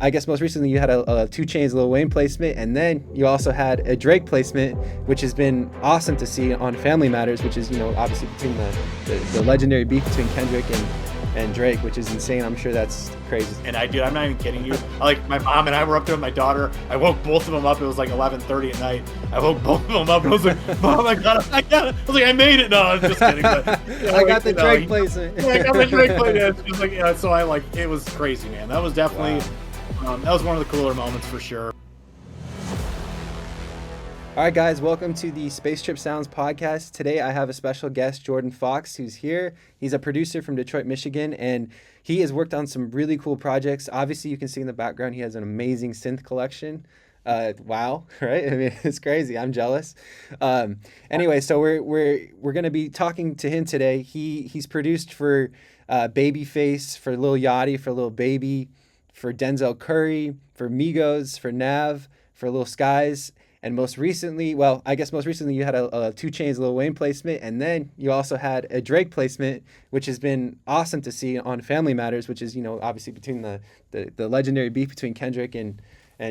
I guess most recently you had a 2 Chainz Lil Wayne placement, and then you also had a Drake placement, which has been awesome to see on Family Matters, which is, obviously between the legendary beef between Kendrick and Drake, which is insane. I'm sure that's crazy. And I'm not even kidding you. Like, my mom and I were up there with my daughter. I woke both of them up. It was like 11:30 at night. I woke both of them up and I was like, Mom, I got it. I was like, I made it. No, I was just kidding. But, I got the Drake placement. I got the Drake placement. It was like, so it was crazy, man. That was definitely, that was one of the cooler moments for sure. All right, guys, welcome to the Spacetrip Sounds podcast. Today, I have a special guest, Jordan Fox, who's here. He's a producer from Detroit, Michigan, and he has worked on some really cool projects. Obviously, you can see in the background, he has an amazing synth collection. Wow, right? I mean, it's crazy. I'm jealous. Anyway, so we're gonna be talking to him today. He's produced for Babyface, for Lil Yachty, for Lil Baby, for Denzel Curry, for Migos, for Nav, for Lil Skies. And most recently, you had a 2 Chainz Lil Wayne placement, and then you also had a Drake placement, which has been awesome to see on Family Matters, which is, obviously between the legendary beef between Kendrick and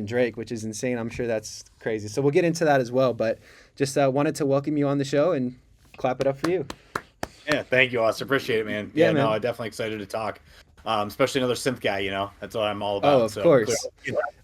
Drake, which is insane. I'm sure that's crazy. So we'll get into that as well, but just wanted to welcome you on the show and clap it up for you. Yeah, thank you, Austin. Appreciate it, man. Yeah, man. No, I'm definitely excited to talk. Especially another synth guy, that's what I'm all about. Oh, of course.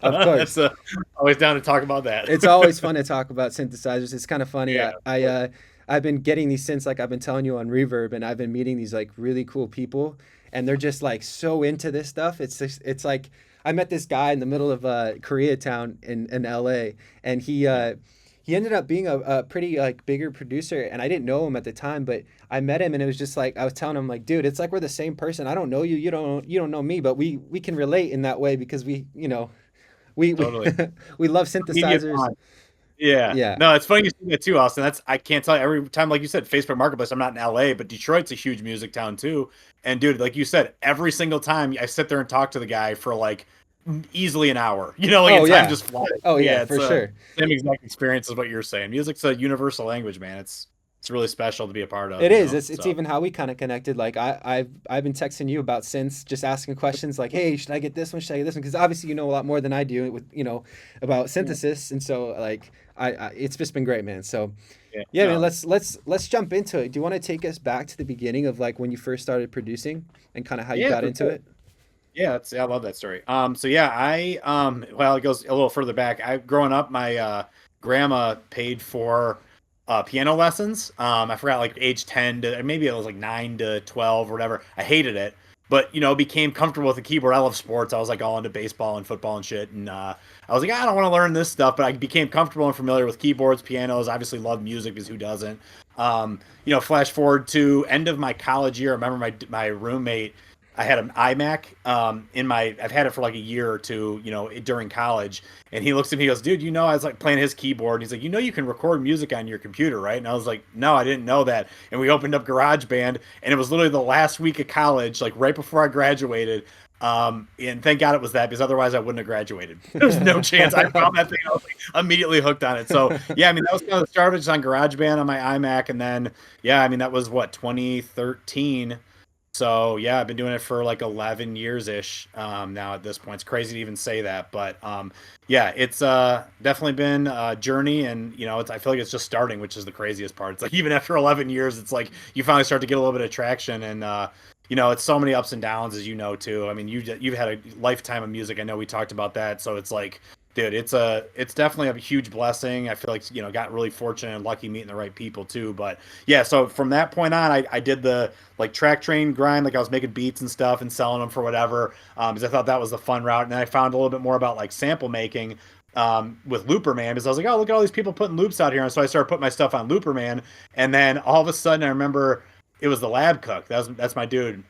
Of course. That's always down to talk about that. It's always fun to talk about synthesizers. It's kind of funny. Yeah. I've been getting these synths, like I've been telling you, on Reverb, and I've been meeting these like really cool people, and they're just like so into this stuff. It's like I met this guy in the middle of Koreatown in LA, and he ended up being a pretty like bigger producer, and I didn't know him at the time, but I met him and it was just like I was telling him, like, dude, it's like we're the same person. I don't know you, you don't know me, but we can relate in that way because we Totally. we love synthesizers. Yeah. No, it's funny you say that too, Austin. I can't tell you, every time, like you said, Facebook Marketplace, I'm not in LA, but Detroit's a huge music town too. And dude, like you said, every single time I sit there and talk to the guy for like easily an hour, time just flies. Oh yeah, for sure. Same exact experience as what you're saying. Music's a universal language, man. It's really special to be a part of. It is. It's even how we kind of connected. Like I've been texting you about synths, just asking questions like, hey, should I get this one? Should I get this one? Because obviously you know a lot more than I do with about synthesis, and so like I it's just been great, man. So man, let's jump into it. Do you want to take us back to the beginning of like when you first started producing and kind of how you got into it? Yeah, I love that story. It goes a little further back. Growing up, my grandma paid for piano lessons. I forgot, like age 10 to maybe it was like 9 to 12 or whatever. I hated it, but became comfortable with the keyboard. I love sports. I was like all into baseball and football and shit, and I was like, I don't want to learn this stuff, but I became comfortable and familiar with keyboards, pianos. Obviously, love music because who doesn't? Flash forward to end of my college year. I remember my roommate. I had an iMac I've had it for like a year or two, during college. And he looks at me, he goes, dude, I was like playing his keyboard. And he's like, you can record music on your computer, right? And I was like, no, I didn't know that. And we opened up GarageBand, and it was literally the last week of college, like right before I graduated. And thank God it was that, because otherwise I wouldn't have graduated. There's no chance. I found that thing. I was like immediately hooked on it. So that was kind of the start, just on GarageBand on my iMac. And then, that was 2013. So I've been doing it for like 11 years ish now at this point. It's crazy to even say that, but it's definitely been a journey, and I feel like it's just starting, which is the craziest part. It's like even after 11 years, it's like you finally start to get a little bit of traction, and it's so many ups and downs, as too. I mean, you've had a lifetime of music. I know we talked about that, so it's like, dude, it's definitely a huge blessing. I feel like, got really fortunate and lucky meeting the right people too. But so from that point on, I did the like track train grind. Like I was making beats and stuff and selling them for whatever, because I thought that was the fun route. And then I found a little bit more about like sample making with Looperman, because I was like, oh, look at all these people putting loops out here. And so I started putting my stuff on Looperman. And then all of a sudden I remember it was the Lab Cook. That's my dude.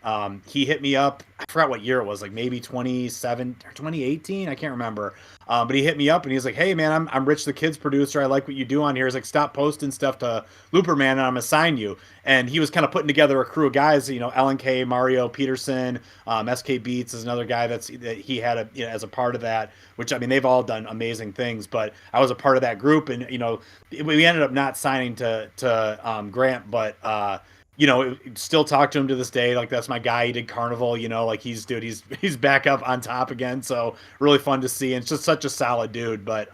He hit me up. I forgot what year it was, like maybe 27 or 2018. I can't remember. But he hit me up and he was like, hey man, I'm Rich the Kid's producer. I like what you do on here. He's like, stop posting stuff to Looperman and I'm gonna sign you. And he was kind of putting together a crew of guys, LNK, Mario Peterson, SK Beats is another guy that he had as a part of that, which I mean, they've all done amazing things, but I was a part of that group, and we ended up not signing to Grant, but still talk to him to this day. Like that's my guy. He did Carnival, like he's back up on top again. So really fun to see. And it's just such a solid dude. But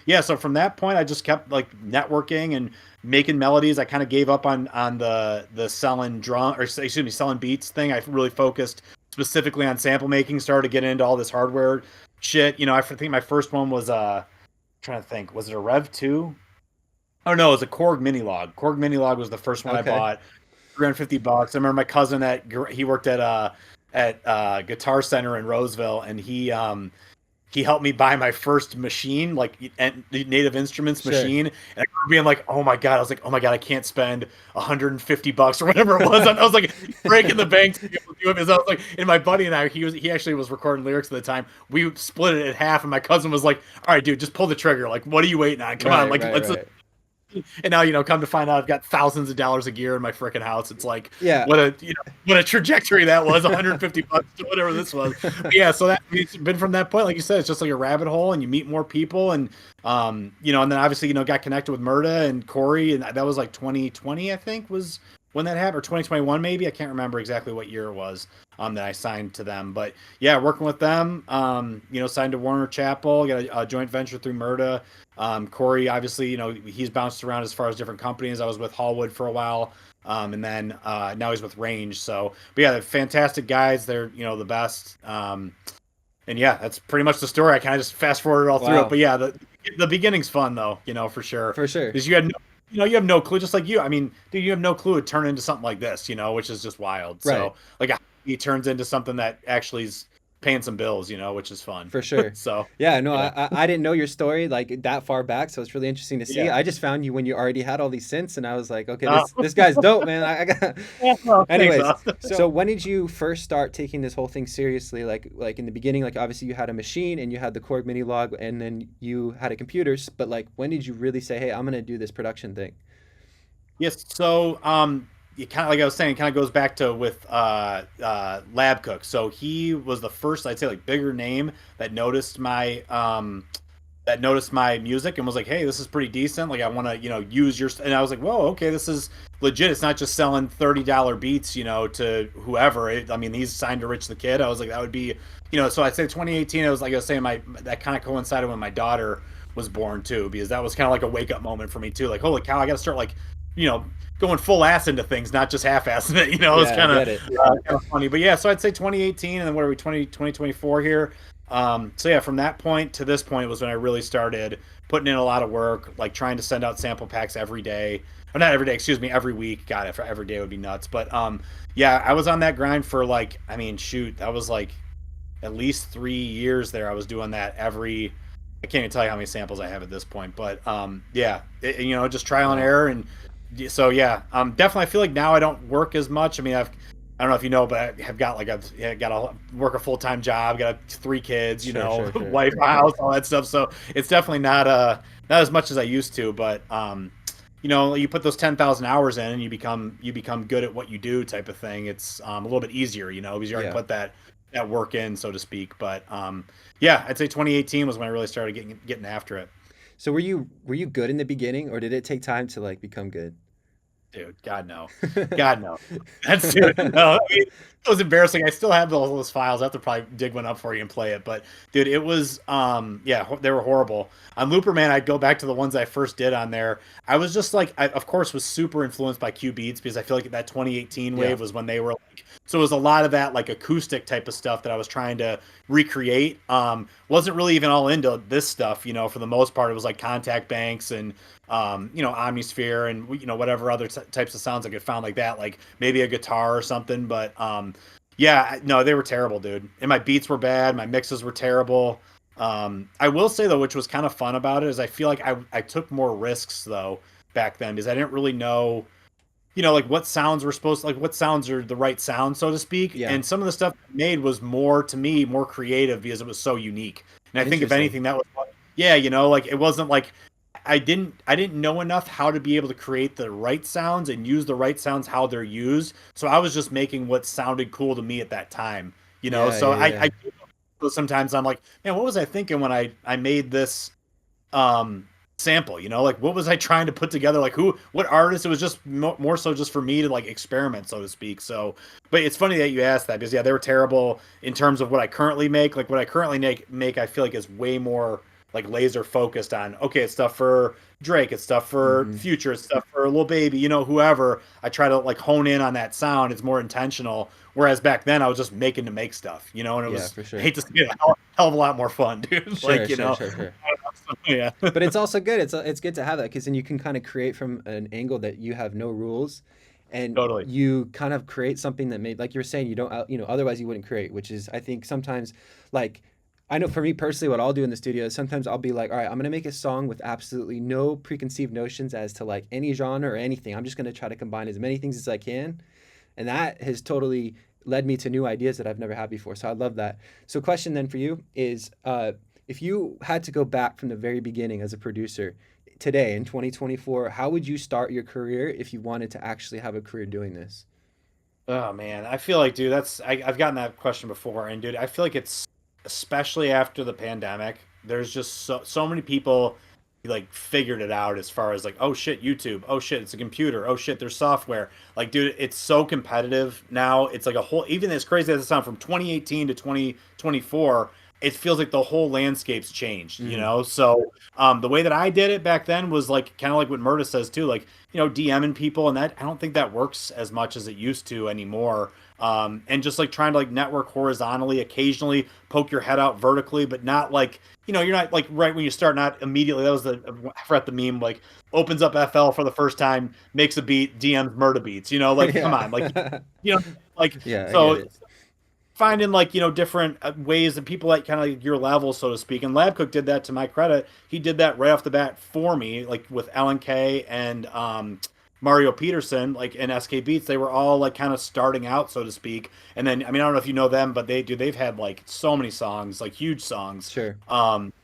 yeah, so from that point I just kept like networking and making melodies. I kind of gave up on the selling drum, or excuse me, selling beats thing. I really focused specifically on sample making, started getting into all this hardware shit. I think my first one was trying to think, was it a Rev 2? Oh no, it was a Korg Mini Log. Korg Mini Log was the first one I Okay. bought. $350. I remember my cousin he worked at Guitar Center in Roseville, and he helped me buy my first machine, like Native Instruments Sure. machine. And I remember being like, oh my god, I was like, oh my god, I can't spend $150 or whatever it was. I was like breaking the bank to be able to do it, because I was like, and my buddy and I, he actually was recording lyrics at the time. We split it in half, and my cousin was like, all right, dude, just pull the trigger. Like, what are you waiting on? Come on, Right, like right, let's. right. And now, come to find out, I've got thousands of dollars of gear in my freaking house. It's like, Yeah. what a trajectory that was, $150 to whatever this was. But yeah, so it's been from that point, like you said, it's just like a rabbit hole, and you meet more people, and and then obviously, got connected with Murda and Corey, and that was like 2020, I think, was when that happened, or 2021 maybe. I can't remember exactly what year it was that I signed to them. But yeah, working with them, signed to Warner Chappell, got a joint venture through Murda. Corey, obviously, he's bounced around as far as different companies. I was with Hallwood for a while. And then now he's with Range. So, but yeah, they're fantastic guys. They're, the best. And yeah, that's pretty much the story. I kind of just fast forwarded all through it. Wow. But yeah, the beginning's fun though, for sure. For sure. Because you have no clue, just like you. I mean, dude, you have no clue it turned into something like this, which is just wild. Right. So like it turns into something that actually is paying some bills, which is fun. For sure. So Yeah, no, yeah, I didn't know your story like that far back, so it's really interesting to see. yeah. I just found you when you already had all these synths, and I was like, okay, Uh, this guy's dope, man. I got. well, thanks, Anyways, Austin. so when did you first start taking this whole thing seriously? Like in the beginning, like obviously you had a machine and you had the Korg Mini Log, and then you had a computers. But like, when did you really say, hey, I'm gonna do this production thing? Yes. So, it kind of, like I was saying, kind of goes back to with Lab Cook. So he was the first, I'd say, like bigger name that noticed my music and was like, "Hey, this is pretty decent. Like, I want to, use your." And I was like, "Whoa, okay, this is legit. It's not just selling $30 beats, to whoever." I mean, he's signed to Rich the Kid. I was like, that would be, So I'd say 2018. It was like I was saying, that kind of coincided when my daughter was born too, because that was kind of like a wake up moment for me too. Like, holy cow, I got to start like, you know, going full ass into things, not just half assing it. It's Yeah, I kind get it. of funny. But yeah, so I'd say 2018, and then what are we, 2024 here? So yeah, from that point to this point was when I really started putting in a lot of work, like trying to send out sample packs every day. Or not every day, excuse me, every week. God, if every day would be nuts. But yeah, I was on that grind for like, I mean, shoot, that was like at least 3 years there. I was doing that I can't even tell you how many samples I have at this point. But yeah, just trial and Wow. error. And so yeah, definitely, I feel like now I don't work as much. I mean, I don't know if you know, but I have got like I've got to work a full time job, got 3 kids, Sure, sure, sure. wife, house, all that stuff. So it's definitely not as much as I used to. But you put those 10,000 hours in, and you become good at what you do, type of thing. It's a little bit easier, because you already Yeah. put that work in, so to speak. But yeah, I'd say 2018 was when I really started getting after it. So were you good in the beginning, or did it take time to like become good? Dude, God no, God no. That's dude. No, I mean, it was embarrassing. I still have those files. I have to probably dig one up for you and play it. But dude, it was yeah, they were horrible. On Looper Man, I'd go back to the ones I first did on there. I was just like, I of course was super influenced by Q Beats, because I feel like that 2018 Yeah. wave was when they were like, so it was a lot of that like acoustic type of stuff that I was trying to recreate. Wasn't really even all into this stuff, for the most part. It was like Contact Banks and Omnisphere, and whatever other types of sounds I could find like that, like maybe a guitar or something. But yeah, no, they were terrible, dude. And my beats were bad, my mixes were terrible. I will say though, which was kind of fun about it, is I feel like I took more risks though back then, because I didn't really know, like what sounds were supposed to, like what sounds are the right sound, so to speak. Yeah. And some of the stuff I made was more, to me, more creative, because it was so unique. And I think if Interesting. anything, that was, yeah, like it wasn't like I didn't know enough how to be able to create the right sounds and use the right sounds how they're used. So I was just making what sounded cool to me at that time. Yeah, So yeah, I yeah. sometimes I'm like, man, what was I thinking when I made this? Um, sample, you know, like what was I trying to put together, like what artist. It was just more so just for me to like experiment, so to speak. So but it's funny that you asked that, because yeah, they were terrible in terms of what I currently make. Like what I currently make I feel like is way more like laser focused on, okay, it's stuff for Drake, it's stuff for Mm-hmm. Future, it's stuff for Lil Baby, you know, whoever. I try to like hone in on that sound. It's more intentional. Whereas back then I was just making to make stuff, you know, and it Yeah, was, for I sure. hate to say it, a hell of a lot more fun, dude. Sure, Like, you sure, know, sure, sure. yeah, But it's also good. It's good to have that because then you can kind of create from an angle that you have no rules, and totally. you kind of create something that made, like you were saying, you don't otherwise you wouldn't create. Which is, I think sometimes, like, I know for me personally, what I'll do in the studio is sometimes I'll be like, all right, I'm gonna make a song with absolutely no preconceived notions as to like any genre or anything. I'm just gonna try to combine as many things as I can, and that has totally led me to new ideas that I've never had before. So I love that. So question then for you is, if you had to go back from the very beginning as a producer today in 2024, how would you start your career if you wanted to actually have a career doing this? Oh man, I feel like, dude, I've gotten that question before, and dude, I feel like it's, especially after the pandemic, there's just so many people like figured it out as far as like, oh shit, YouTube, oh shit, it's a computer, oh shit, there's software. Like, dude, it's so competitive now. It's like a whole, even as crazy as it sounds, from 2018 to 2024, it feels like the whole landscape's changed, you Mm-hmm. know? So, the way that I did it back then was like kind of like what Murda says too, like, you know, DMing people, and that I don't think that works as much as it used to anymore. And just like trying to like network horizontally, occasionally poke your head out vertically, but not like, you know, you're not like right when you start, not immediately. That was I forgot the meme, like opens up FL for the first time, makes a beat, DMs Murda beats, you know, like come on, like, Yeah. you know, like, Yeah, I get so it. finding like, you know, different ways, and people like kind of like your level, so to speak. And Labcook did that, to my credit. He did that right off the bat for me, like with LNK and Mario Peterson, like in SK Beats. They were all like kind of starting out, so to speak. And then, I mean, I don't know if you know them, but they've had like so many songs, like huge songs. Sure.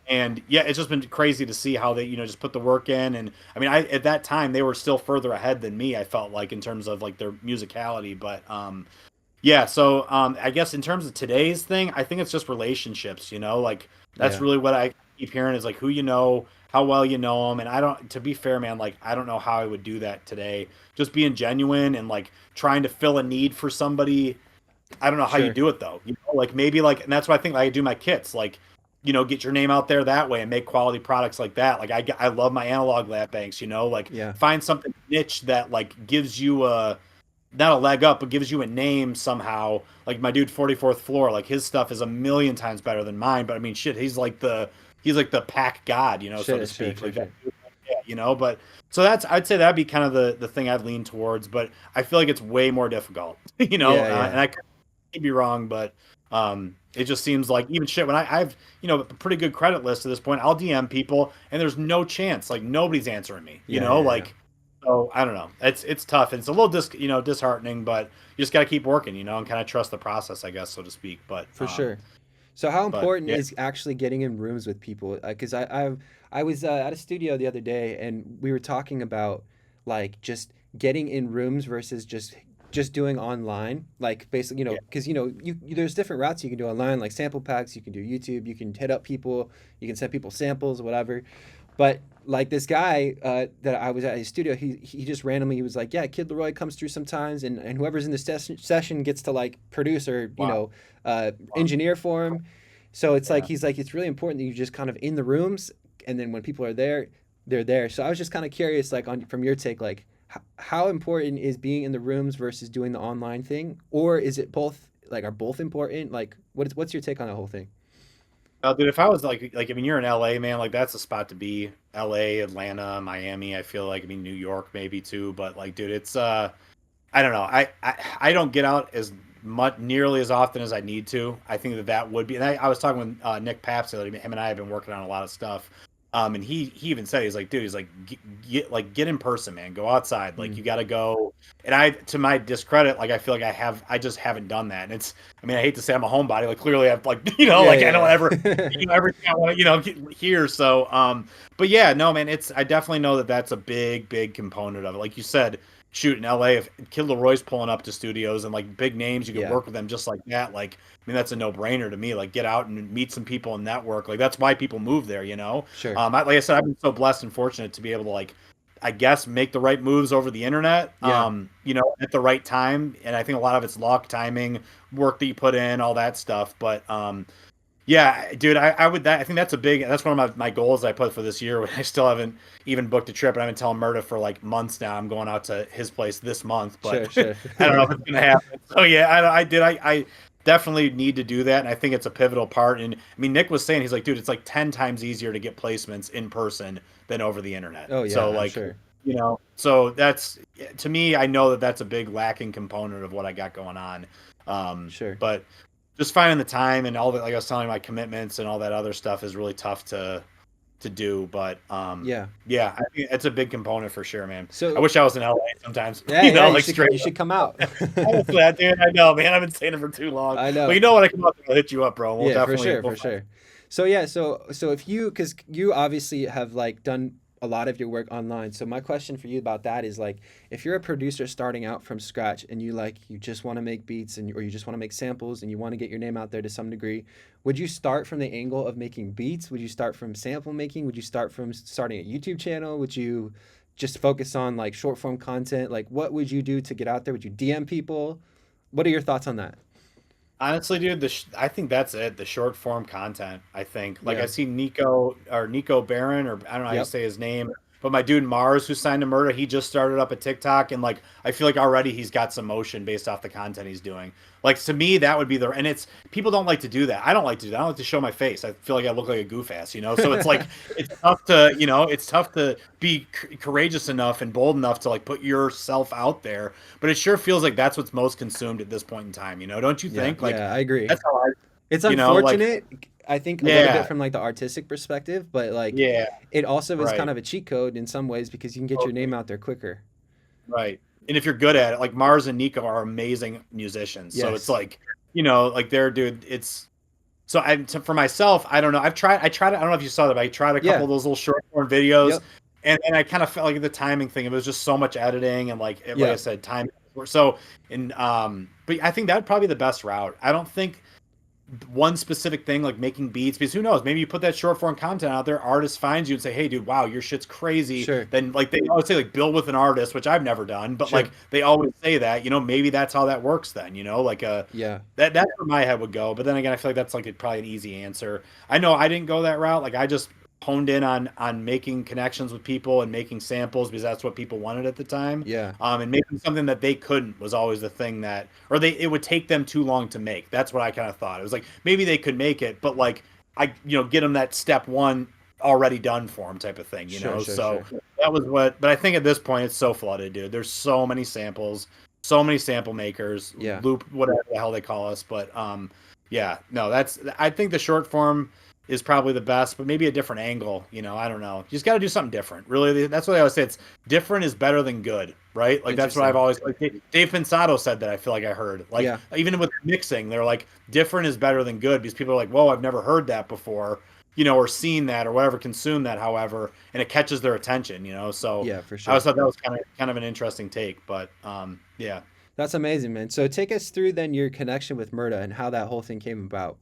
And yeah, it's just been crazy to see how they, you know, just put the work in. And I mean, I at that time they were still further ahead than me, I felt like, in terms of like their musicality. But yeah, so I guess in terms of today's thing, I think it's just relationships, you know, like that's Yeah. really what I keep hearing, is like who you know, how well you know them. And I don't, to be fair, man, like I don't know how I would do that today. Just being genuine and like trying to fill a need for somebody. I don't know how you Sure. do it though, you know, like maybe like, and that's why I think like, I do my kits, like, you know, get your name out there that way and make quality products like that. Like I love my analog lab banks, you know, like Yeah. find something niche that like gives you a, not a leg up, but gives you a name somehow. Like my dude, 44th floor, like his stuff is a million times better than mine. But I mean, shit, he's like the pack god, you know, so to Sure, sure, speak. sure, Like that, sure. yeah, you know. But so that's, I'd say that'd be kind of the thing I'd lean towards. But I feel like it's way more difficult, you know. Yeah, yeah. And I could be wrong, but it just seems like even shit when I've, you know, a pretty good credit list at this point. I'll DM people and there's no chance, like nobody's answering me, you Yeah, know, yeah, yeah. like. So I don't know. It's tough, and it's a little you know, disheartening, but you just got to keep working, you know, and kind of trust the process, I guess, so to speak. For sure. So how But important yeah, is actually getting in rooms with people? Because I was at a studio the other day and we were talking about like just getting in rooms versus just doing online. Like basically, yeah, because there's different routes you can do online, like sample packs. You can do YouTube. You can hit up people. You can send people samples, whatever. But like this guy that I was at his studio, he just randomly he was like, yeah, Kid Leroy comes through sometimes, and whoever's in the session gets to like produce or wow, wow, engineer for him. So it's like yeah. he's like it's really important that you just kind of in the rooms, and then when people are there, they're there. So I was just kind of curious, like on from your take, like how important is being in the rooms versus doing the online thing, or is it both? Like are both important? Like what's your take on the whole thing? Dude, if I was like, I mean, you're in LA, man, like that's the spot to be. LA, Atlanta, Miami. I feel like, I mean, New York maybe too, but like, dude, it's I don't know. I don't get out as much nearly as often as I need to. I think that would be. And I was talking with Nick Paps the other day. Him and I have been working on a lot of stuff. And he even said, he's like, dude, he's like, get in person, man. Go outside. Like Mm. you got to go. And I, to my discredit, like I feel like I just haven't done that. And it's, I mean, I hate to say I'm a homebody. Like clearly I've like, you know, Yeah, like I don't yeah, ever, yeah. you know, everything I want to, you know, hear. So, but yeah, no, man, it's, I definitely know that that's a big component of it. Like you said, shoot in LA, if Kid Leroy's pulling up to studios and like big names, you can Yeah. work with them just like that. Like, I mean, that's a no brainer to me. Like, get out and meet some people and network. Like, that's why people move there, you know? Sure. Like I said, I've been so blessed and fortunate to be able to, like, I guess, make the right moves over the internet, Yeah. you know, at the right time. And I think a lot of it's luck, timing, work that you put in, all that stuff. But, yeah, dude, I think that's one of my goals I put for this year. I still haven't even booked a trip, and I've been telling Murda for like months now. I'm going out to his place this month, but Sure, sure. I don't know if it's gonna happen. So yeah, I definitely need to do that, and I think it's a pivotal part. And I mean, Nick was saying, he's like, dude, it's like 10 times easier to get placements in person than over the internet. Oh yeah, So I'm like, sure. you know, so that's, to me, I know that that's a big lacking component of what I got going on. Sure. But just finding the time and all that, like I was telling you, my commitments and all that other stuff is really tough to do. But Yeah. yeah, I think it's a big component for sure, man. I So wish I was in LA sometimes, yeah, you yeah, know, like straight you should come out. up. Honestly, dude, I know, man. I've been saying it for too long. I But know. you know what? I come up there, I'll hit you up, bro. We'll Yeah, for definitely sure, for sure. So yeah, so if you, because you obviously have like done a lot of your work online. So my question for you about that is like, if you're a producer starting out from scratch and you just want to make beats and or you just want to make samples and you want to get your name out there to some degree, would you start from the angle of making beats? Would you start from sample making? Would you start from starting a YouTube channel? Would you just focus on like short form content? Like what would you do to get out there? Would you DM people? What are your thoughts on that? Honestly, dude, I think that's it. The short form content. I think, like, Yeah. I see Nico Barron, or I don't know how you Yep. say his name, but my dude Mars, who signed to Murder, he just started up a TikTok, and like, I feel like already he's got some motion based off the content he's doing. Like, to me, that would be and it's, people don't like to do that. I don't like to do that. I don't like to show my face. I feel like I look like a goof ass, you know. So it's like, it's tough to be courageous enough and bold enough to like put yourself out there. But it sure feels like that's what's most consumed at this point in time, you know? Don't you Yeah. think? Like, Yeah, I agree. that's how I, It's like, unfortunate, I think a little bit yeah, from like the artistic perspective, but like yeah, it also is kind right, of a cheat code in some ways because you can get your name totally, out there quicker. right. And if you're good at it, like Mars and Nico are amazing musicians. So it's Yes. like, like they're, dude, it's, so for myself, I don't know. I don't know if you saw that, but I tried a couple Yeah. of those little short form videos, Yep. and I kind of felt like the timing thing, it was just so much editing and like I Yep. said, time. So, and, but I think that would probably be the best route. I don't think one specific thing like making beats, because who knows, maybe you put that short form content out there, artist finds you and say, hey dude, wow, your shit's crazy. Sure. Then like they always say like build with an artist, which I've never done, but like Sure. they always say that, maybe that's how that works then, like Yeah. that's where my head would go. But then again, I feel like that's like probably an easy answer. I know I didn't go that route. Like I just honed in on making connections with people and making samples because that's what people wanted at the time. Yeah. And making something that they couldn't was always the thing that, or it would take them too long to make. That's what I kind of thought. It was like maybe they could make it, but like get them that step one already done for them type of thing. Sure, sure, So sure. that was what. But I think at this point it's so flooded, dude. There's so many samples, so many sample makers, Yeah. loop, whatever the hell they call us. But yeah, no, I think the short form is probably the best, but maybe a different angle. I don't know. You just got to do something different. Really, that's what I always say. It's different is better than good, right? Like that's what I've Interesting. always like. Dave Pensato said that. I feel like I heard like Yeah. even with mixing, they're like different is better than good because people are like, whoa, I've never heard that before, or seen that or whatever, consumed that, however, and it catches their attention. So Yeah, for I always sure. thought that was kind of an interesting take, but yeah. That's amazing, man. So take us through then your connection with Murda and how that whole thing came about.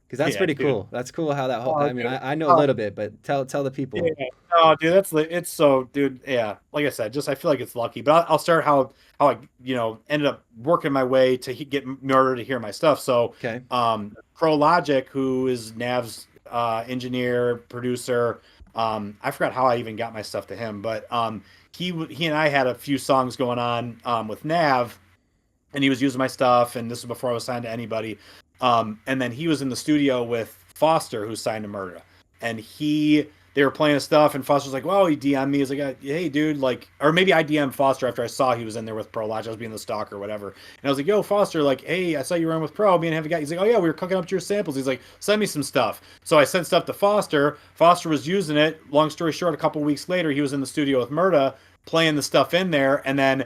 Because that's Yeah, pretty dude. cool. That's cool how that whole, Oh, I mean, dude. I know a Oh, little bit, but tell the yeah. people. Oh, dude, it's so, dude. Yeah, like I said, just I feel like it's lucky. But I'll start how I ended up working my way to get Murder to hear my stuff. So, Okay. Crow Logic, who is Nav's engineer, producer. I forgot how I even got my stuff to him, but he and I had a few songs going on with Nav, and he was using my stuff, and this was before I was signed to anybody. And then he was in the studio with Foster, who's signed to Murder, and they were playing his stuff, and Foster's like, "Well," he DM'd me. He's like, "Hey, dude," like, or maybe I DM'd Foster after I saw he was in there with Pro Logic. I was being the stalker or whatever, and I was like, "Yo, Foster, like, hey, I saw you were in with Pro. Me and have a guy." He's like, "Oh yeah, we were cooking up to your samples." He's like, "Send me some stuff." So I sent stuff to Foster. Foster was using it. Long story short, a couple weeks later, he was in the studio with Murda playing the stuff in there, and then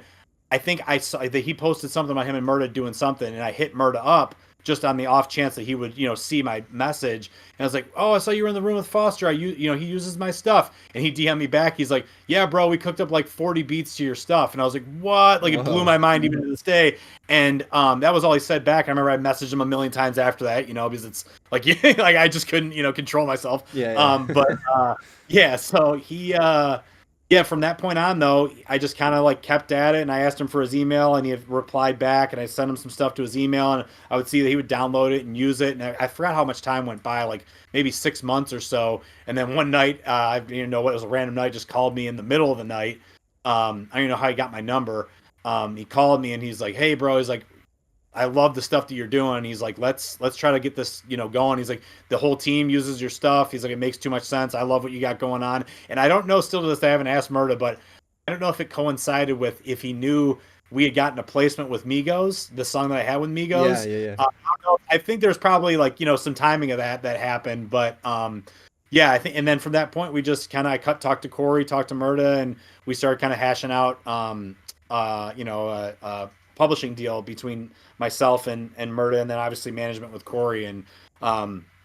I think I saw that he posted something about him and Murda doing something, and I hit Murda up just on the off chance that he would, see my message. And I was like, oh, I saw you were in the room with Foster. He uses my stuff. And he DM'd me back. He's like, yeah, bro, we cooked up like 40 beats to your stuff. And I was like, what? Like, it blew Whoa. my mind even to this day. And that was all he said back. I remember I messaged him a million times after that, because it's like, like I just couldn't, control myself. Yeah. Yeah, so he, yeah, from that point on, though, I just kind of like kept at it, and I asked him for his email, and he had replied back, and I sent him some stuff to his email, and I would see that he would download it and use it, and I forgot how much time went by, like maybe 6 months or so, and then one night, I didn't know what, it was a random night, just called me in the middle of the night. I don't even know how he got my number. He called me, and he's like, "Hey, bro," he's like, I love the stuff that you're doing. He's like, let's try to get this, going. He's like, the whole team uses your stuff. He's like, it makes too much sense. I love what you got going on. And I don't know, still to this day, I haven't asked Murda, but I don't know if it coincided with if he knew we had gotten a placement with Migos, the song that I had with Migos. Yeah. I don't know. I think there's probably like, some timing of that happened, but yeah, I think, and then from that point, we just kind of talked to Corey, talked to Murda, and we started kind of hashing out, publishing deal between myself and Murda, and then obviously management with Corey. And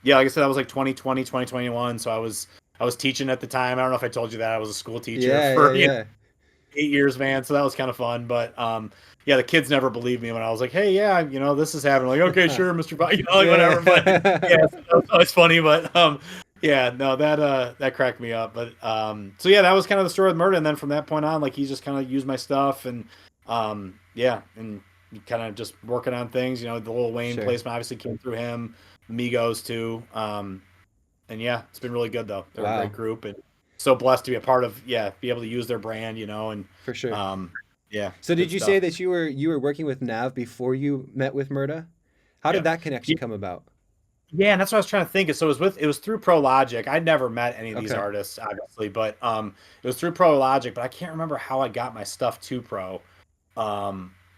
yeah, like I said, that was like 2020, 2021. So I was teaching at the time. I don't know if I told you that I was a school teacher for 8 years, man. So that was kind of fun. But yeah, the kids never believed me when I was like, hey, yeah, this is happening. Like, okay, sure, Mr. Whatever. But yeah, so it's funny. But yeah, no, that cracked me up. But so yeah, that was kind of the story with Murda. And then from that point on, like, he just kind of used my stuff, and yeah, and kind of just working on things. The Lil Wayne placement obviously came through him, Migos too. And yeah, it's been really good though. They're a great group, and so blessed to be a part of. Yeah, be able to use their brand, and For sure. Yeah. So did you say that you were working with Nav before you met with Murda? How did that connection come about? Yeah, and that's what I was trying to think of. So it was through Pro Logic. I'd never met any of these artists, obviously, but it was through Pro Logic. But I can't remember how I got my stuff to Pro.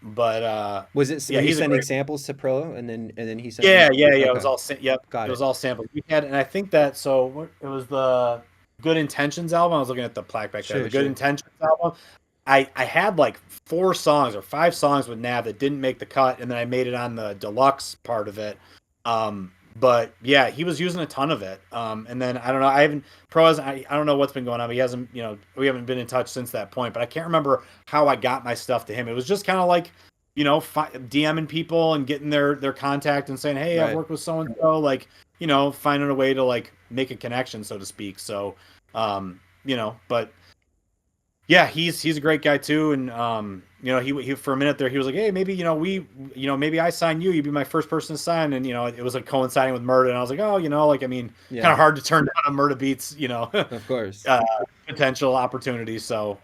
But was it? Yeah, were you sending samples to Pro, and then he sent? Yeah. Okay. It was all Got it. It was all samples. We had, and I think that it was the Good Intentions album. I was looking at the plaque back there. The Good Intentions album. I had like 4 songs or 5 songs with Nav that didn't make the cut, and then I made it on the deluxe part of it. But yeah, he was using a ton of it. And then I don't know, I don't know what's been going on, but he hasn't, we haven't been in touch since that point, but I can't remember how I got my stuff to him. It was just kind of like, DMing people and getting their contact and saying, hey, I've worked with so-and-so, like, finding a way to like make a connection, so to speak. So, but yeah, he's a great guy too. And, he for a minute there, he was like, hey, maybe, maybe I sign you, you'd be my first person to sign. And, it was like coinciding with Murda. And I was like, oh, kind of hard to turn down a Murda Beats, of course, potential opportunity. So,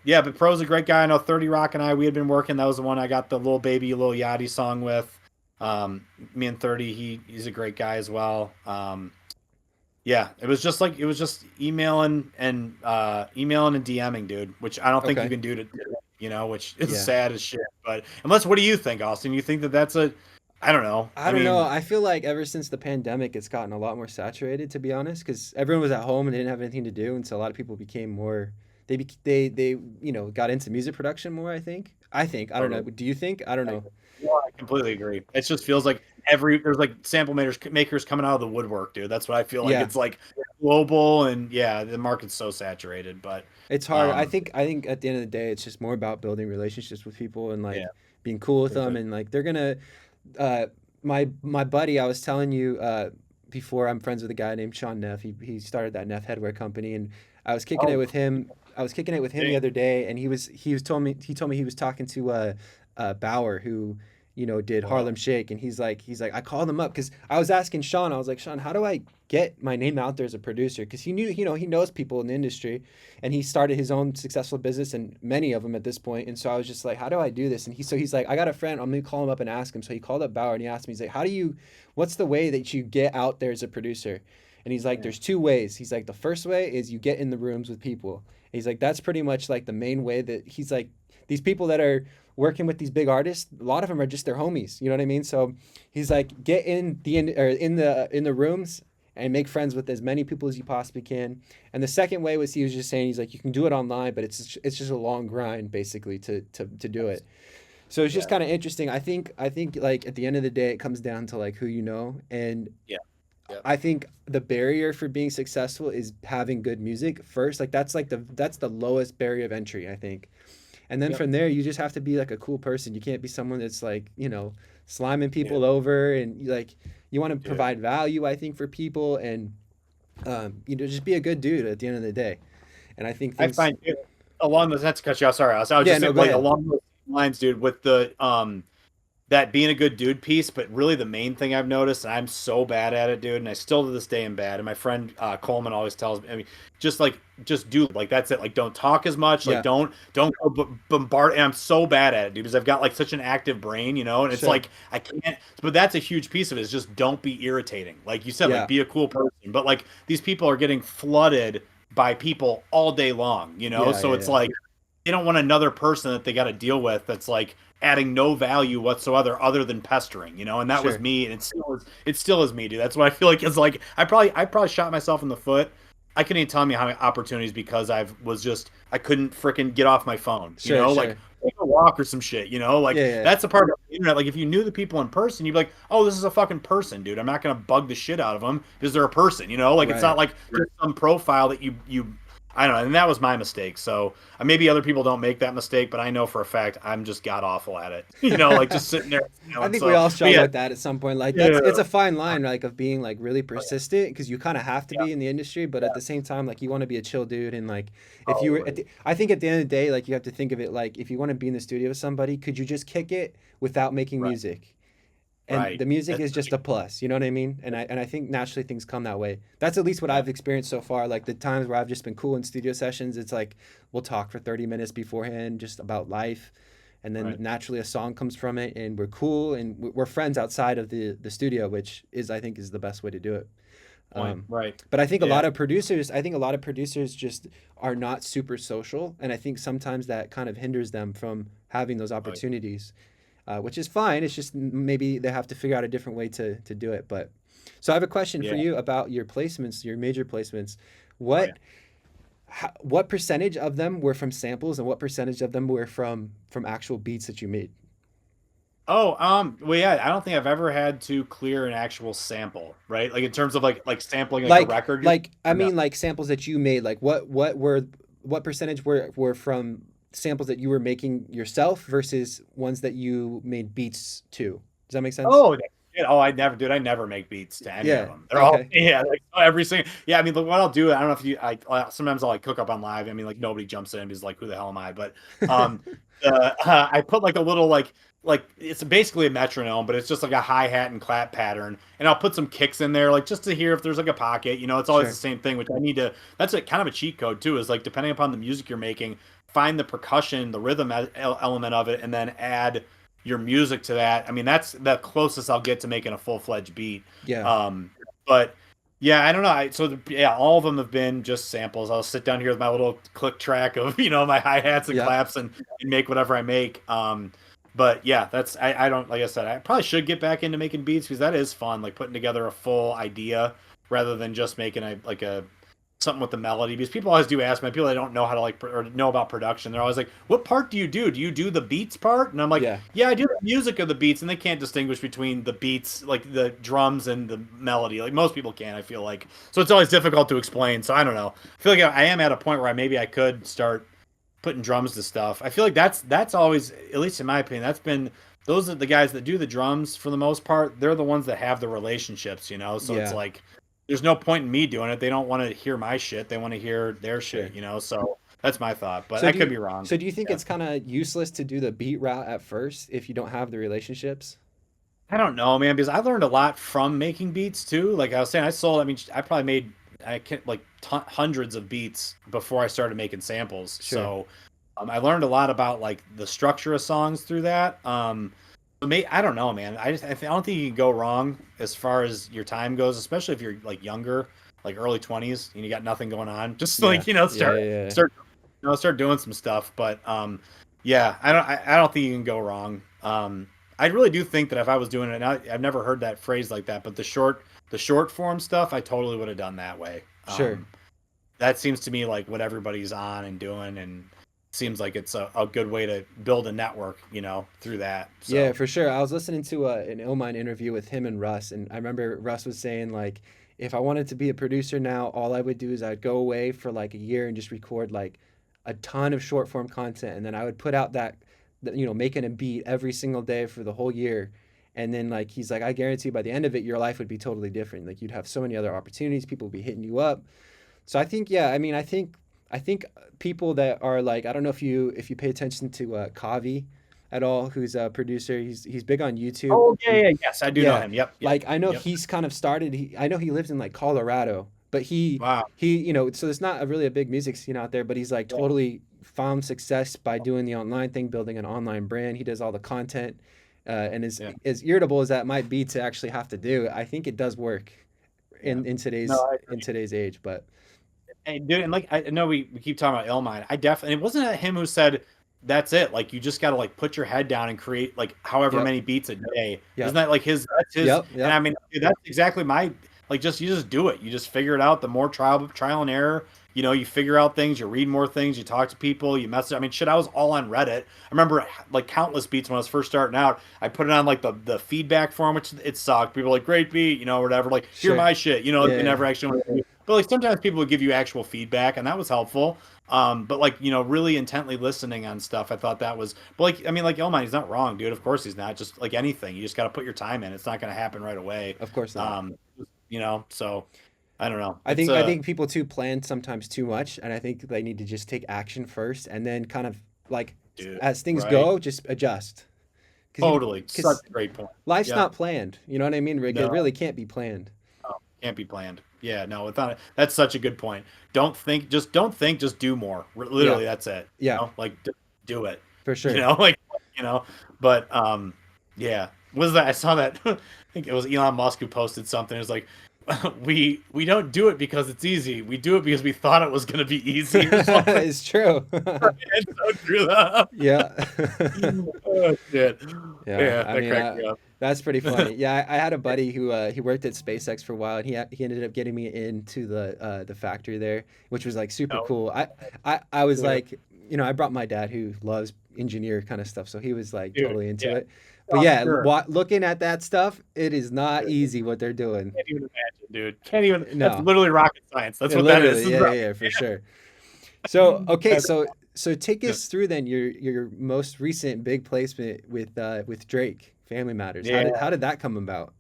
yeah, but Pro's a great guy. I know 30 Rock and we had been working. That was the one I got the Lil Baby, Lil Yachty song with. Me and 30, he's a great guy as well. Yeah, it was just emailing and DMing, dude, which I don't think you can do which is sad as shit. But what do you think, Austin? You think that's I don't know. I don't know. I feel like ever since the pandemic, it's gotten a lot more saturated, to be honest, because everyone was at home and they didn't have anything to do, and so a lot of people became more. They got into music production more. I think. I don't know. Do you think? I don't know. Yeah, I completely agree. It just feels like there's like sample makers coming out of the woodwork, dude. That's what I feel like. It's like global, and yeah, the market's so saturated, but it's hard. I think at the end of the day, it's just more about building relationships with people and like being cool with them, and like they're gonna. My buddy, I was telling you before, I'm friends with a guy named Sean Neff. He started that Neff Headwear company, and I was kicking it with him. The other day, and he told me he was talking to Bauer, who did Harlem Shake, and he's like I called him up because I was asking Sean, I was like, Sean, how do I get my name out there as a producer? Because he knew he knows people in the industry, and he started his own successful business, and many of them at this point. And so I was just like, how do I do this? And he's like, I got a friend, I'm gonna call him up and ask him. So he called up Bauer and he asked me, he's like, what's the way that you get out there as a producer? And he's like, there's 2 ways. He's like, the first way is you get in the rooms with people. He's like, that's pretty much like the main way. That he's like, these people that are working with these big artists, a lot of them are just their homies. You know what I mean? So he's like, get in the rooms and make friends with as many people as you possibly can. And the second way was, he was just saying, he's like, you can do it online, but it's just a long grind basically to do it. So it's just Yeah. kind of interesting. I think like at the end of the day, it comes down to like who you know, and Yeah. Yeah. I think the barrier for being successful is having good music first. Like that's the lowest barrier of entry, I think. And then Yep. from there, you just have to be like a cool person. You can't be someone that's like, sliming Yeah. people over, and like you want to Yeah. provide value, I think, for people, and just be a good dude at the end of the day. And I think I things. find it, along those, not to cut you off, sorry, I was Yeah, just no, saying, go like ahead. along those lines, dude, with the that being a good dude piece, but really the main thing I've noticed, and I'm so bad at it, dude, and I still to this day am bad. And my friend Coleman always tells me, I mean, just do like that's it. Like don't talk as much. Like Yeah, don't go bombard. And I'm so bad at it, dude, because I've got like such an active brain, and it's sure. like I can't. But that's a huge piece of it. Is just don't be irritating. Like you said, like Yeah, be a cool person. But like these people are getting flooded by people all day long, yeah, So yeah, it's yeah. like they don't want another person that they got to deal with that's like adding no value whatsoever other than pestering, and that was Sure, me, and it still is me, dude. That's what I feel like is like I probably shot myself in the foot. I couldn't even tell me how many opportunities because I couldn't freaking get off my phone, sure, like sure. take a walk or some shit, like Yeah, yeah, that's the part of the internet. Like if you knew the people in person, you'd be like, oh, this is a fucking person, dude. I'm not gonna bug the shit out of them because they're a person, like it's not right. like just some profile that you I don't know, and that was my mistake. So maybe other people don't make that mistake, but I know for a fact I'm just god awful at it. Like just sitting there I smiling. think we So, all but struggle yeah, with that at some point. Like yeah, it's a fine line, like of being like really oh, persistent because you kind of have to yeah, be in the industry, but yeah, at the same time, like you want to be a chill dude and like if you were totally. I think at the end of the day, like you have to think of it like if you want to be in the studio with somebody, could you just kick it without making Right, music? And right. the music That's is just a plus, you know what I mean? And I think naturally things come that way. That's at least what yeah, I've experienced so far. Like the times where I've just been cool in studio sessions, it's like we'll talk for 30 minutes beforehand just about life, and then right. naturally a song comes from it, and we're cool and we're friends outside of the studio, which is I think is the best way to do it. Point. Right. But Yeah, I think a lot of producers just are not super social, and I think sometimes that kind of hinders them from having those oh, opportunities, which is fine. It's just maybe they have to figure out a different way to do it. But so I have a question yeah, for you about your placements, your major placements. oh yeah. What what percentage of them were from samples, and what percentage of them were from actual beats that you made? Oh, well, yeah, I don't think I've ever had to clear an actual sample, right? Like in terms of like sampling like a record, Like I or no? mean like samples that you made. Like what percentage were from samples that you were making yourself versus ones that you made beats to? Does that make sense? Oh, shit. Oh, I never, dude. I never make beats to any of Yeah. them. They're all, Okay. yeah, like every single. Yeah, I mean, look, what I'll do, I don't know if sometimes I'll like cook up on live. I mean, like nobody jumps in and is like, who the hell am I? But um, I put like a little like it's basically a metronome, but it's just like a hi hat and clap pattern, and I'll put some kicks in there, like just to hear if there's like a pocket. It's always the Sure. same thing, which I need to. That's a kind of a cheat code too. Is like depending upon the music you're making, find the percussion, the rhythm element of it, and then add your music to that. I mean, that's the closest I'll get to making a full-fledged beat. Yeah. Um, but yeah, I don't know. Yeah, all of them have been just samples. I'll sit down here with my little click track of my hi-hats and Yeah. claps and make whatever I make. But yeah, I don't, like I said, I probably should get back into making beats because that is fun, like putting together a full idea rather than just making a something with the melody, because people always do ask me, people that don't know how to or know about production, they're always like, what part do you do? Do you do the beats part? And I'm like, Yeah. yeah, I do the music of the beats, and they can't distinguish between the beats, like the drums and the melody, like most people can, I feel like. So it's always difficult to explain. So I don't know, I feel like I am at a point where maybe I could start putting drums to stuff. I feel like that's always, at least in my opinion, that's been, those are the guys that do the drums for the most part. They're the ones that have the relationships, so it's Yeah. like there's no point in me doing it. They don't want to hear my shit. They want to hear their Sure. shit. So that's my thought, but So I do could you be wrong. so do you think Yeah. it's kind of useless to do the beat route at first if you don't have the relationships? I don't know, man, because I learned a lot from making beats too. Like I was saying, I mean, I probably made, I can't, like hundreds of beats before I started making samples. Sure. So I learned a lot about like the structure of songs through that. I don't know, man. I don't think you can go wrong as far as your time goes, especially if you're like younger, like early 20s, and you got nothing going on. Just Yeah. like Yeah. Yeah. Yeah. start doing some stuff. But yeah, I don't think you can go wrong. I really do think that if I was doing it, and I've never heard that phrase like that, but the short form stuff, I totally would have done that way. Sure. That seems to me like what everybody's on and doing, and seems like it's a good way to build a network, through that. Yeah, So for sure. I was listening to an Illmind interview with him and Russ, and I remember Russ was saying like, if I wanted to be a producer now, all I would do is I'd go away for like a year and just record like a ton of short form content, and then I would put out making a beat every single day for the whole year. And then like he's like, I guarantee by the end of it, your life would be totally different. Like you'd have so many other opportunities, people would be hitting you up. So I think, yeah, I mean, I think people that are like, I don't know if you pay attention to Kavi at all, who's a producer. He's big on YouTube. oh yeah, yeah, yes, I do know Yeah, him. Yep, yep, like I know yep. he's kind of started. I know he lives in like Colorado, but Wow. so there's not really a big music scene out there. But he's like Yeah, totally found success by doing the online thing, building an online brand. He does all the content, and yeah. as irritable as that might be to actually have to do, I think it does work Yeah. in No, today's I in agree. today's age. But And dude, and like I know we keep talking about Illmind. I definitely it wasn't him who said that's it. Like you just got to like put your head down and create like however yep, many beats a day. Isn't yep, that like his? That's his. yep, And yep, I mean, dude, that's exactly my like. Just you just do it. You just figure it out. The more trial and error. You figure out things. You read more things. You talk to people. You message. I mean, shit. I was all on Reddit. I remember like countless beats when I was first starting out. I put it on like the feedback form, which it sucked. People were like great beat, whatever. Like hear sure, my shit. They yeah, never actually. But like sometimes people would give you actual feedback, and that was helpful. But like really intently listening on stuff, I thought that was. But like I mean, like Elmine, he's not wrong, dude. Of course he's not. Just like anything, you just got to put your time in. It's not going to happen right away. of course not. Um, so I don't know. I It's think I think people too plan sometimes too much, and I think they need to just take action first, and then kind of like dude, as things right? go, just adjust. Totally, such Because a great point. life's Yep. not planned. You know what I mean, Rick? It No, really can't be planned. no, can't be planned. Yeah, no, without it. That's such a good point. Don't think, just do more. Yeah, Literally, that's it. yeah, Like do it. for sure. Like you know. But yeah. Was that I saw that? I think it was Elon Musk who posted something. It was like, we don't do it because it's easy. We do it because we thought it was going to be easy or something. It's true. It's so true though. Yeah. Oh shit. Yeah, Yeah, I that mean, cracked me up. that's pretty funny. Yeah, I had a buddy who he worked at SpaceX for a while, and he ended up getting me into the factory there, which was like super No, cool. I was dude, like, I brought my dad who loves engineer kind of stuff, so he was like dude, totally into yeah. it. But Oh, yeah, sure. looking at that stuff, it is not easy what they're doing. Can't even imagine, dude. Can't even. That's No, literally rocket science. That's yeah, what that is. literally, yeah, for sure. So okay, so take us through then your most recent big placement with Drake, Family Matters. Yeah, How did that come about?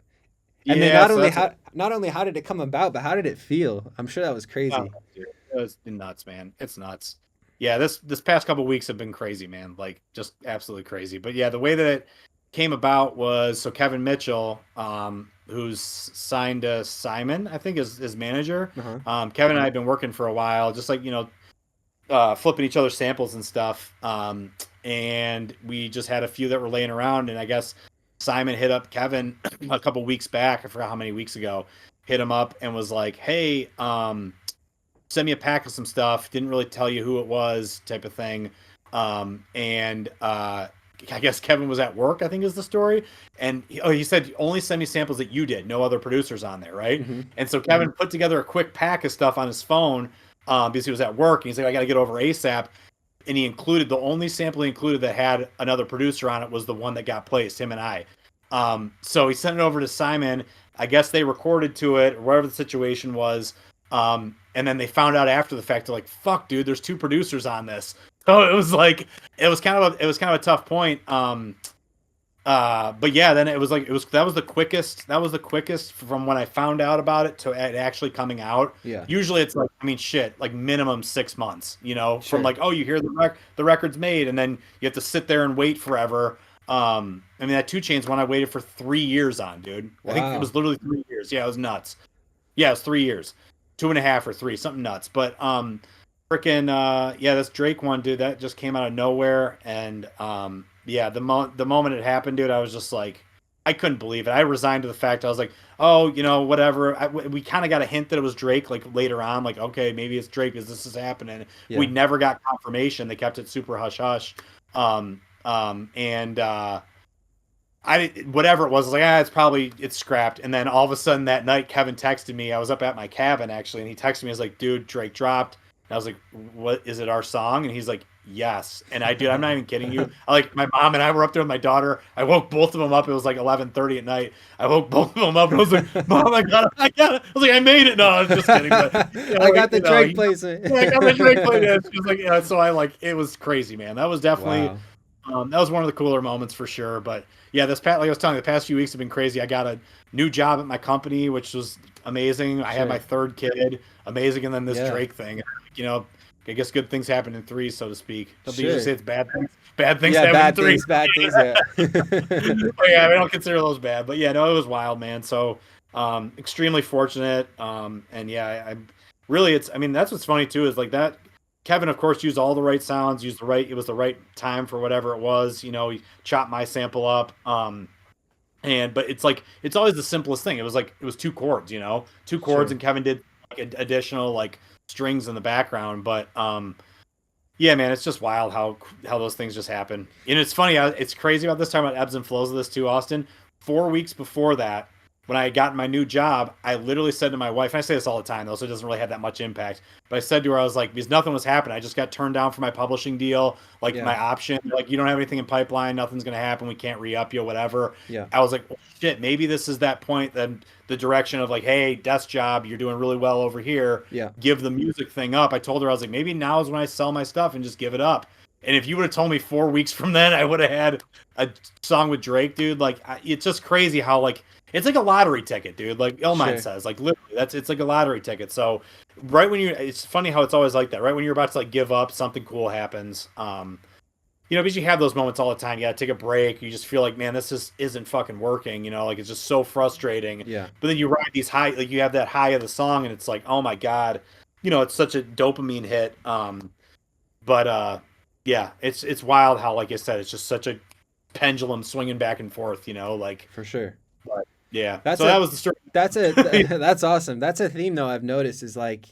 And then yeah. So that's not only how did it come about, but how did it feel? I'm sure that was oh, crazy. dude, it's nuts, man. It's nuts. Yeah, this past couple weeks have been crazy, man. Like just absolutely crazy. But yeah, the way that it came about was so Kevin Mitchell, who's signed to Simon, I think is his manager. Uh-huh. Kevin and I have been working for a while, just like flipping each other samples and stuff. And we just had a few that were laying around, and I guess Simon hit up Kevin a couple weeks back. I forgot how many weeks ago. Hit him up and was like, "Hey, send me a pack of some stuff. Didn't really tell you who it was, type of thing." And I guess Kevin was at work, I think is the story. And he said, only send me samples that you did, no other producers on there, right? Hmm. And so Kevin put together a quick pack of stuff on his phone because he was at work. And he's like, I got to get over ASAP. And he included the only sample he included that had another producer on it was the one that got placed, him and I. So he sent it over to Simon. I guess they recorded to it or whatever the situation was. And then they found out after the fact, they're like, "Fuck, dude, there's two producers on this." So it was like, it was kind of a tough point. But yeah, then that was the quickest from when I found out about it to it actually coming out. Yeah, Usually it's like, I mean, shit, like minimum 6 months, from sure. like, oh, you hear the record's made, and then you have to sit there and wait forever. I mean, that 2 Chainz one I waited for 3 years on, dude. I think it Wow. was literally 3 years. Yeah, it was nuts. Yeah, it was 3 years, 2.5 or 3, something nuts. But freaking yeah, this Drake one, dude, that just came out of nowhere, and yeah, the moment it happened, dude, I was just like, I couldn't believe it. I resigned to the fact. I was like, oh, whatever. We kind of got a hint that it was Drake, like later on, like, okay, maybe it's Drake because this is happening. We Yeah. never got confirmation. They kept it super hush hush. And whatever it was, I was like, it's scrapped. And then all of a sudden that night, Kevin texted me. I was up at my cabin actually, and he texted me. He was like, dude, Drake dropped. And I was like, what is it, our song? And he's like, yes. And dude, I'm not even kidding you. My mom and I were up there with my daughter. I woke both of them up. It was like 11:30 at night. I woke both of them up and I was like, Mom, I got it. I was like, I made it. No, I was just kidding. But, I got the Drake placement. Yeah, I got the Drake placement. She was like, yeah. So it was crazy, man. That was definitely, Wow. that was one of the cooler moments for sure. But yeah, like I was telling you, the past few weeks have been crazy. I got a new job at my company, which was amazing. I had my Sure. third kid, amazing, and then this Yeah. Drake thing. You know, I guess good things happen in threes, so to speak. Don't they usually Sure. say it's bad things? Bad things Yeah, happen in bad threes. things, bad things. Yeah. But yeah, I don't consider those bad. But yeah, no, it was wild, man. So extremely fortunate. And yeah, I really, I mean, that's what's funny too, is like that. Kevin, of course, used all the right sounds, it was the right time for whatever it was. He chopped my sample up. But it's like, it's always the simplest thing. It was two chords, two chords, Sure. and Kevin did like additional like strings in the background. But yeah, man, it's just wild how those things just happen. And it's funny, it's crazy about this time about ebbs and flows of this too, Austin. 4 weeks before that, when I got my new job, I literally said to my wife, and I say this all the time though, so it doesn't really have that much impact. But I said to her, I was like, because nothing was happening. I just got turned down for my publishing deal, like Yeah. my option. Like, you don't have anything in pipeline, nothing's gonna happen, we can't re-up you, whatever. Yeah. I was like, well, shit, maybe this is that point, then the direction of like, hey, desk job, you're doing really well over here, Yeah. give the music thing up. I told her, I was like, maybe now is when I sell my stuff and just give it up. And if you would have told me 4 weeks from then, I would have had a song with Drake, dude. Like, it's just crazy how like it's like a lottery ticket, dude. Like Illmind Sure. says, like literally, it's like a lottery ticket. So right when it's funny how it's always like that. Right when you're about to like give up, something cool happens. Because you have those moments all the time. You got to take a break. You just feel like, man, this just isn't fucking working. Like it's just so frustrating. Yeah. But then you ride these high, like you have that high of the song, and it's like, oh my god, it's such a dopamine hit. But yeah, it's wild how, like I said, it's just such a pendulum swinging back and forth. Like, For sure. but yeah. That's So that a was the story. that's awesome. That's a theme though I've noticed is like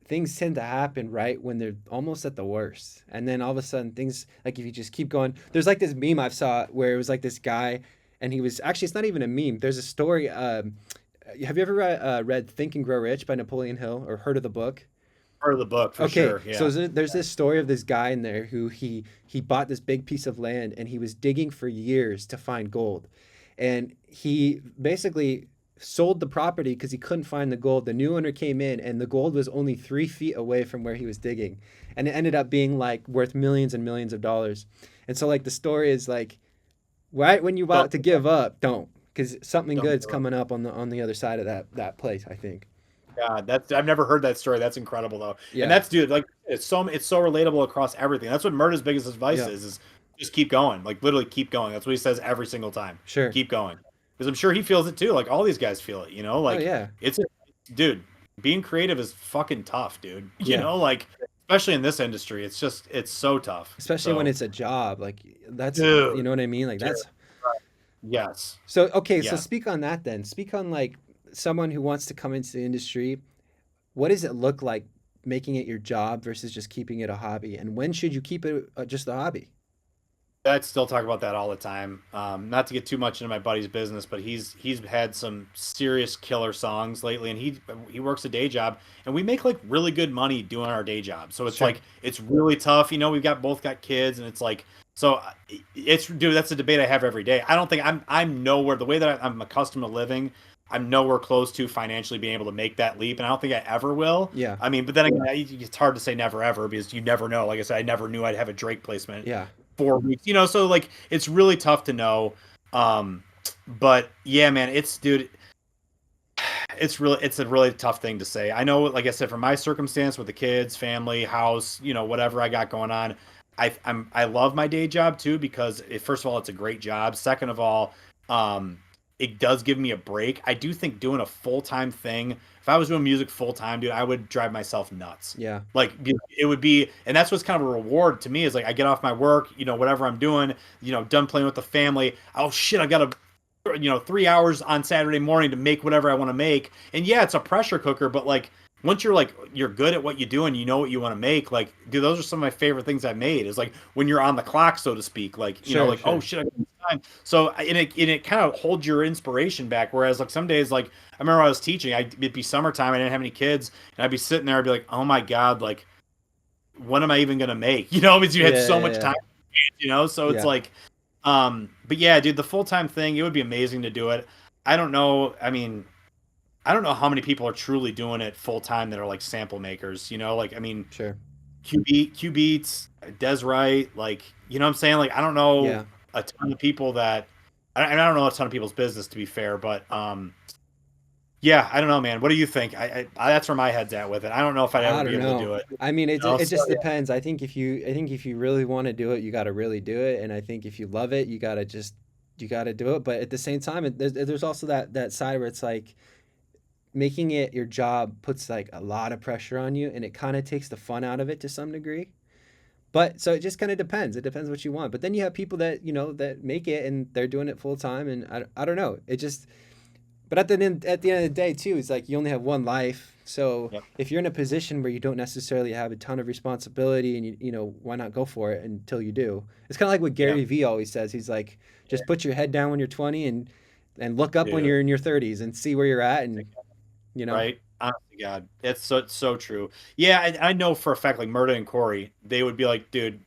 things tend to happen right when they're almost at the worst. And then all of a sudden things like if you just keep going. There's like this meme I've saw where it was like this guy and he was actually it's not even a meme. There's a story have you ever read Think and Grow Rich by Napoleon Hill or heard of the book? Part of the book for Okay, sure. so Yeah. there's this story of this guy in there who he bought this big piece of land and he was digging for years to find gold, and he basically sold the property because he couldn't find the gold. The new owner came in and the gold was only 3 feet away from where he was digging, and it ended up being like worth millions and millions of dollars. And so like the story is like right when you're Don't about to give up, don't because something don't good's give up. coming up on the other side of that place. I think. God, I've never heard that story. That's incredible though. And Yeah. that's, dude, like it's so relatable across everything. That's what Murda's biggest advice Yeah. is just keep going. Like literally keep going. That's what he says every single time. Sure. Keep going. Because I'm sure he feels it too. Like all these guys feel it, Oh like yeah. it's dude, being creative is fucking tough, dude. Yeah. Like especially in this industry, it's so tough. Especially when So, it's a job like that's dude, you know what I mean like dude, that's yes. so okay so Yes. speak on that then speak on like someone who wants to come into the industry. What does it look like making it your job versus just keeping it a hobby, and when should you keep it just a hobby? I'd still talk about that all the time. Not to get too much into my buddy's business, but he's had some serious killer songs lately, and he works a day job, and we make like really good money doing our day job. So it's Sure. like it's really tough. We've both got kids, and it's like so it's dude. That's a debate I have every day. I don't think I'm nowhere the way that I'm accustomed to living. I'm nowhere close to financially being able to make that leap, and I don't think I ever will. Yeah. I mean, but then again, it's hard to say never ever because you never know. Like I said, I never knew I'd have a Drake placement Yeah. 4 weeks, so like it's really tough to know. Um, but yeah, man, dude, it's a really tough thing to say. I know, like I said, from my circumstance with the kids, family, house, whatever I got going on, I love my day job too because first of all, it's a great job. Second of all, it does give me a break. I do think doing a full-time thing, if I was doing music full-time, dude, I would drive myself nuts. Yeah. Like it would be, and that's what's kind of a reward to me is like I get off my work, whatever I'm doing, done playing with the family. Oh shit, I got to 3 hours on Saturday morning to make whatever I want to make. And yeah, it's a pressure cooker, but like once you're good at what you do and you know what you want to make, like dude, those are some of my favorite things I've made. Is like when you're on the clock, so to speak, like Sure. like oh Sure. shit, I got this time. So and it kind of holds your inspiration back. Whereas like some days, like I remember when I was teaching, it'd be summertime, I didn't have any kids, and I'd be sitting there, I'd be like, oh my god, like when am I even gonna make? You know, because you had Yeah, so yeah, much yeah. time, you know. So it's Yeah, like, but yeah, dude, the full time thing, it would be amazing to do it. I don't know. I mean, I don't know how many people are truly doing it full time that are like sample makers. You know, like I mean, sure. Q Beats, Des Wright, like you know what I'm saying. Like I don't know Yeah. a ton of people that. I don't know a ton of people's business to be fair, but yeah, I don't know, man. What do you think? That's where my head's at with it. I don't know if I'd ever I be don't able to know. do it. I mean, You know, it so just yeah, depends. I think if you really want to do it, you got to really do it. And I think if you love it, you got to do it. But at the same time, there's also that side where it's like making it your job puts like a lot of pressure on you, and it kind of takes the fun out of it to some degree. But so it just kind of depends. It depends what you want. But then you have people that that make it and they're doing it full time, and I don't know. It just but at the end of the day too, it's like you only have one life. So yep, if you're in a position where you don't necessarily have a ton of responsibility, and why not go for it until you do? It's kind of like what yep, Gary Vee always says. He's like, just put your head down when you're 20 and look up when dude. you're in your 30s and see where you're at, and you know, Right? Honestly, God, it's so true. Yeah, I know for a fact, like Murda and Corey, they would be like, dude,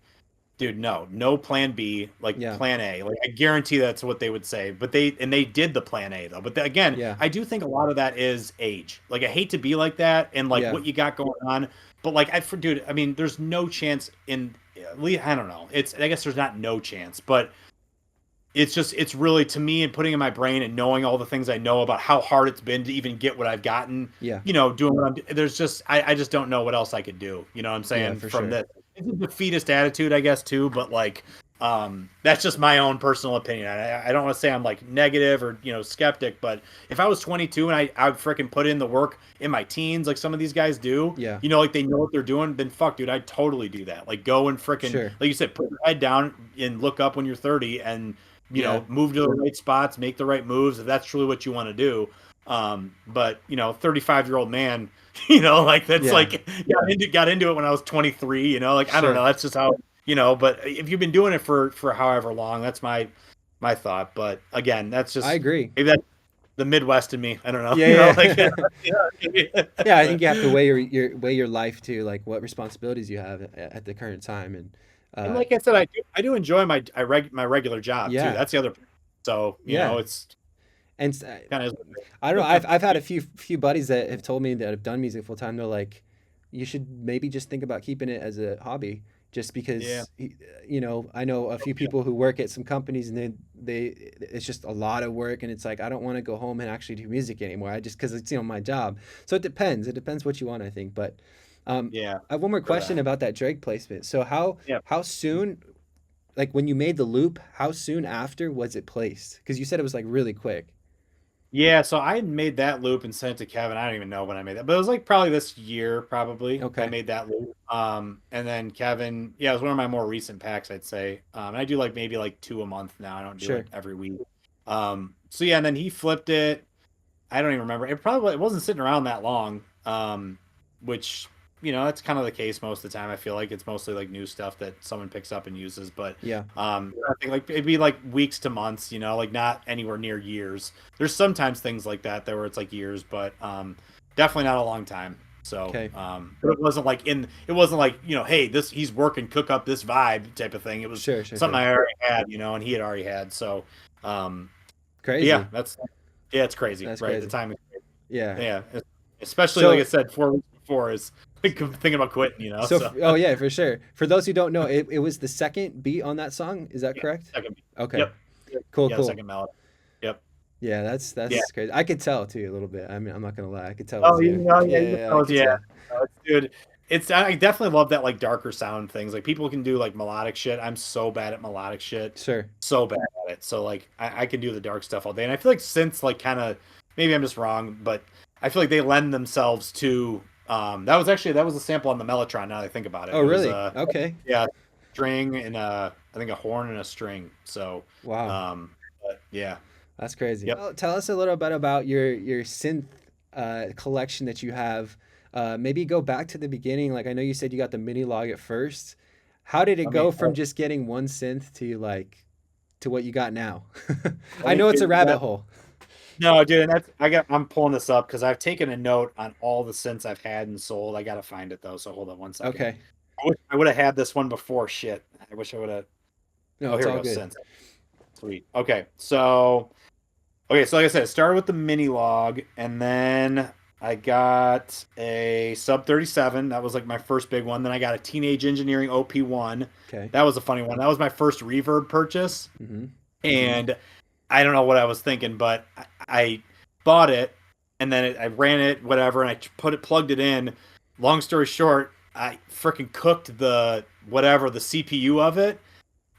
no plan B, like yeah, plan A. Like I guarantee that's what they would say. But they did the plan A though. But again, yeah, I do think a lot of that is age. Like I hate to be like that and like yeah, what you got going on. But like dude, I mean, there's no chance in at least I don't know. I guess there's not no chance, but it's really to me and putting in my brain and knowing all the things I know about how hard it's been to even get what I've gotten, yeah, doing what there's just I just don't know what else I could do. You know what I'm yeah, saying? for From sure. this. It's a defeatist attitude, I guess, too, but like that's just my own personal opinion. I don't want to say I'm like negative or skeptic, but if I was 22 and I would freaking put in the work in my teens like some of these guys do, Yeah, like they know what they're doing, then fuck, dude, I'd totally do that. Like go and freaking sure. like you said, put your head down and look up when you're 30 and Yeah, move to the right spots, make the right moves if that's truly what you want to do. But 35-year-old man, like that's yeah, like got into it when I was 23. Like I don't know, sure. that's just how. But if you've been doing it for however long, that's my thought. But again, that's I just agree. maybe that's the Midwest in me. I don't know. Yeah, Like yeah. yeah, Yeah, I think but you have to weigh your life too, like what responsibilities you have at the current time, and and uh, like I said, I do enjoy my regular job too. yeah, That's the other. So yeah, it's and kind of. I don't know. I've had a few buddies that have told me that have done music full time. They're like, you should maybe just think about keeping it as a hobby, just Yeah. because I know a few people who work at some companies, and they it's just a lot of work, and it's like I don't want to go home and actually do music anymore. I just because it's my job. So it depends. It depends what you want, I think. But Yeah, I have one more for question that. about that Drake placement. So Yeah. how soon, like when you made the loop, how soon after was it placed? Because you said it was like really quick. Yeah, so I had made that loop and sent it to Kevin. I don't even know when I made that, but it was like probably this year, probably. I Okay, made that loop. And then Kevin, yeah, it was one of my more recent packs, I'd say. And I do like maybe like two a month now. I don't do sure. it every week. So yeah, and then he flipped it. I don't even remember. It wasn't sitting around that long. Which that's kind of the case most of the time. I feel like it's mostly like new stuff that someone picks up and uses. But Yeah, I think like it'd be like weeks to months. Like not anywhere near years. There's sometimes things like that where it's like years, but definitely not a long time. So, okay, but it wasn't like hey, this he's working, cook up this vibe type of thing. It was sure, sure, something sure. I already had, and he had already had. So, um, yeah, Crazy. yeah, it's crazy, That's right? The crazy. time, Yeah. yeah, especially like I So said, 4 weeks before is like thinking about quitting, So oh yeah, for sure. For those who don't know, it was the second beat on that song. Is that yeah, correct? second, Okay. yep, Cool, yeah, the cool. second melody, yep, Yeah, yeah. that's crazy. I could tell too a little bit. I mean, I'm not gonna lie. I could tell it Oh, was you. yeah, Yeah, yeah, I knows, could yeah, tell. dude. I definitely love that like darker sound things. Like people can do like melodic shit. I'm so bad at melodic shit, Sure. so bad at it. So like I can do the dark stuff all day, and I feel like synths like kind of maybe I'm just wrong, but I feel like they lend themselves to. That was a sample on the Mellotron. Now that I think about it, Oh, it was really? Okay. yeah, string and I think a horn and a string. So Wow. but yeah, That's crazy. yep. Well, tell us a little bit about your synth collection that you have. Maybe go back to the beginning. Like I know you said you got the mini log at first. How did it Let me go from just getting one synth to to what you got now? let I me know it's a figure rabbit that. hole. No, dude, and I'm pulling this up because I've taken a note on all the synths I've had and sold. I gotta find it though, so hold on one second. Okay. I wish I would have had this one before. Shit. I wish I would have. No, Oh, it's here we all go. good. Synths. Sweet. Okay, so like I said, it started with the mini log, and then I got a sub 37. That was like my first big one. Then I got a Teenage Engineering OP1. Okay. That was a funny one. That was my first reverb purchase, Mm-hmm. and I don't know what I was thinking, but I bought it, and then I ran it, whatever, and I plugged it in. Long story short, I freaking cooked the CPU of it,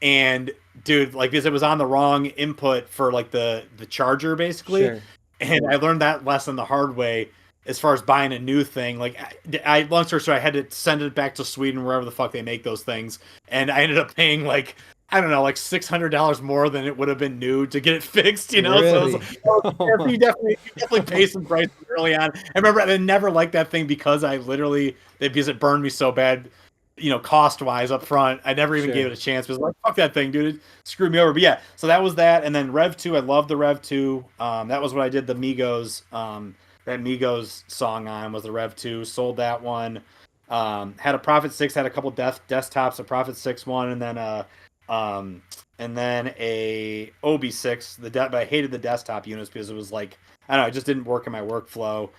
and dude, like because it was on the wrong input for like the charger basically, Sure. and I learned that lesson the hard way as far as buying a new thing. Like I long story short, I had to send it back to Sweden, wherever the fuck they make those things, and I ended up paying like I don't know, like $600 more than it would have been new to get it fixed, you know. So it was Really? like, oh, Oh my. you definitely pay some prices early on. I remember I never liked that thing because because it burned me so bad, cost wise up front. I never even gave Sure. it a chance. Because like, fuck that thing, dude. It screwed me over. But yeah, so that was that. And then Rev 2, I love the Rev 2. That was what I did the Migos, that Migos song on was the Rev 2. Sold that one. Had a Prophet 6, had a couple desktops, a Prophet 6 one, um, and then a OB6. But I hated the desktop units because it was like, I don't know, it just didn't work in my workflow.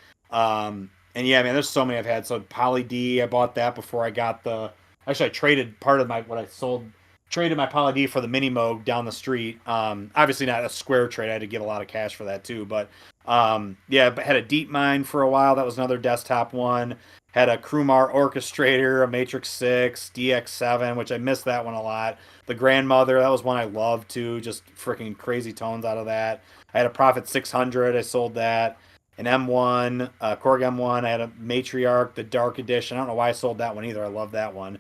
And yeah, man, there's so many I've had. So Poly D, I bought that before I got the. Actually, I traded part of what I sold, traded my Poly D for the Mini Moog down the street. Obviously not a square trade. I had to give a lot of cash for that too. But yeah, but had a Deep Mind for a while. That was another desktop one. Had a Krumar Orchestrator, a Matrix 6, DX7, which I missed that one a lot. The Grandmother, that was one I loved too. Just freaking crazy tones out of that. I had a Prophet 600. I sold that. An M1, Korg M1. I had a Matriarch, the Dark Edition. I don't know why I sold that one either. I love that one.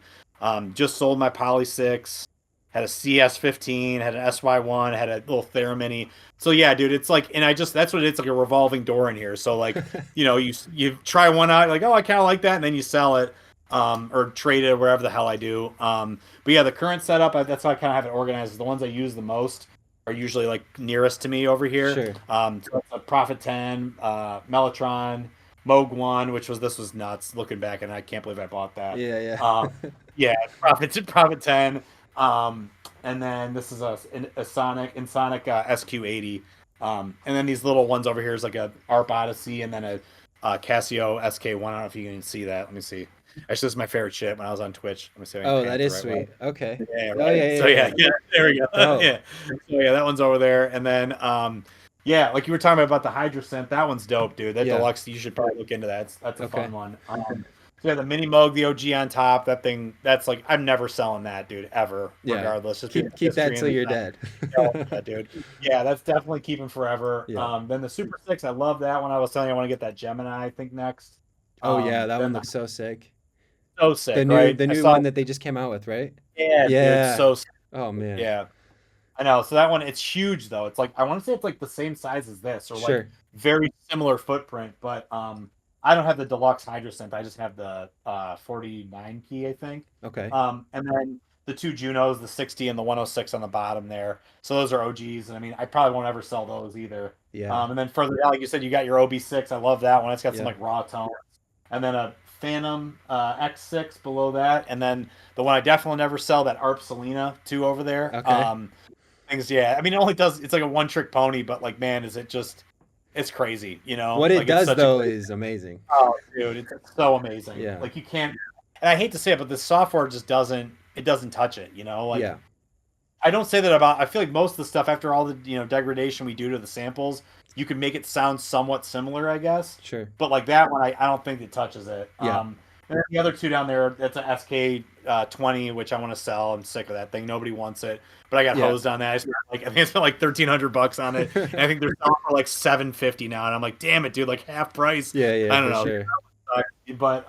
Just sold my Poly 6. Had a CS15. Had an SY1. Had a little Theramini. So yeah, dude, it's like, and that's what it's like, a revolving door in here. So like, you try one out, like, oh, I kind of like that, and then you sell it, or trade it, wherever the hell I do. But yeah, the current setup, that's how I kind of have it organized. The ones I use the most are usually like nearest to me over here. Sure. So it's a Prophet 10, Mellotron, Moog 1, this was nuts looking back, and I can't believe I bought that. Yeah, Um, yeah. yeah, Prophet 10. And then this is a Sonic SQ80. And then these little ones over here is like a ARP Odyssey, and then a Casio SK1. I don't know if you can see that. Let me see. Actually, this is my favorite shit when I was on Twitch. Let me see if I can Oh, pan that it the is right way. sweet. Okay. Yeah, Oh, right. yeah, So yeah, yeah, yeah. yeah, there we go. Dope. Yeah. So yeah, that one's over there. And then yeah, like you were talking about the Hydra Synth, that one's dope, dude. That Yeah. deluxe, you should probably look into that. That's a Okay. fun one. So yeah, the Mini Moog, the OG on top, that thing, that's like, I'm never selling that, dude, ever, Yeah. regardless. Just because Keep that history till and you're design. dead. Yeah, dude. Yeah, that's definitely keeping forever. Yeah. Then the Super 6, I love that one. I was telling you I want to get that Gemini, I think, next. Oh yeah, that one Then the looks so sick. so The sick, new right? the I new saw, one that they just came out with, right? yeah, dude, Yeah. so sick. Oh man. Yeah. I know. So that one, it's huge though. It's like, I want to say it's like the same size as this, or like Sure. very similar footprint. But I don't have the deluxe Hydrosynth. I just have the 49 key, I think. Okay. And then the two Junos, the 60 and the 106 on the bottom there. So those are OGs, and I mean, I probably won't ever sell those either. Yeah. And then further down, like you said, you got your OB6. I love that one. It's got some Yeah. like raw tones. And then a Phantom X6 below that, and then the one I definitely never sell, that ARP Selena 2 over there. Okay. Things, yeah. I mean, it's like a one trick pony, but like, man, is it just, it's crazy, What it Like, it's does such a though great, is amazing. oh, dude, it's so amazing. Yeah. Like, you can't, and I hate to say it, but the software just doesn't touch it, Like, Yeah. I don't say that about, I feel like most of the stuff, after all the, degradation we do to the samples, you can make it sound somewhat similar, I guess. Sure. But like that one, I don't think it touches it. Yeah. And then the other two down there, that's a SK 20, which I want to sell. I'm sick of that thing. Nobody wants it. But I got Yeah. hosed on that. I think I spent like $1,300 on it. And I think they're selling for like $750 now. And I'm like, damn it, dude, like half price. Yeah, yeah, I don't for know. sure. But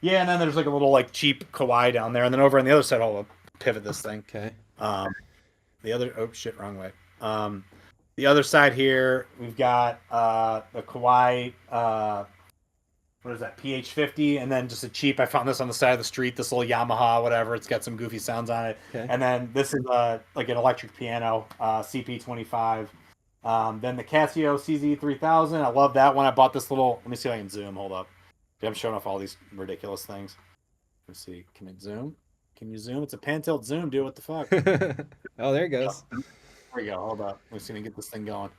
yeah, and then there's like a little like cheap Kawhi down there. And then over on the other side, I'll pivot this thing. Okay. The other, oh shit, wrong way. The other side here, we've got the Kawhi, what is that, PH50, and then just a cheap, I found this on the side of the street, this little Yamaha, whatever, it's got some goofy sounds on it. Okay. And then this is like an electric piano, CP25. Then the Casio CZ3000, I love that one. I bought this little, let me see if I can zoom, hold up. I'm showing off all these ridiculous things. Let's see. Can it zoom? Can you zoom? It's a pan tilt zoom, dude. What the fuck? Oh, there it Yeah. goes. There we go. Hold up. Let's see if we can get this thing going.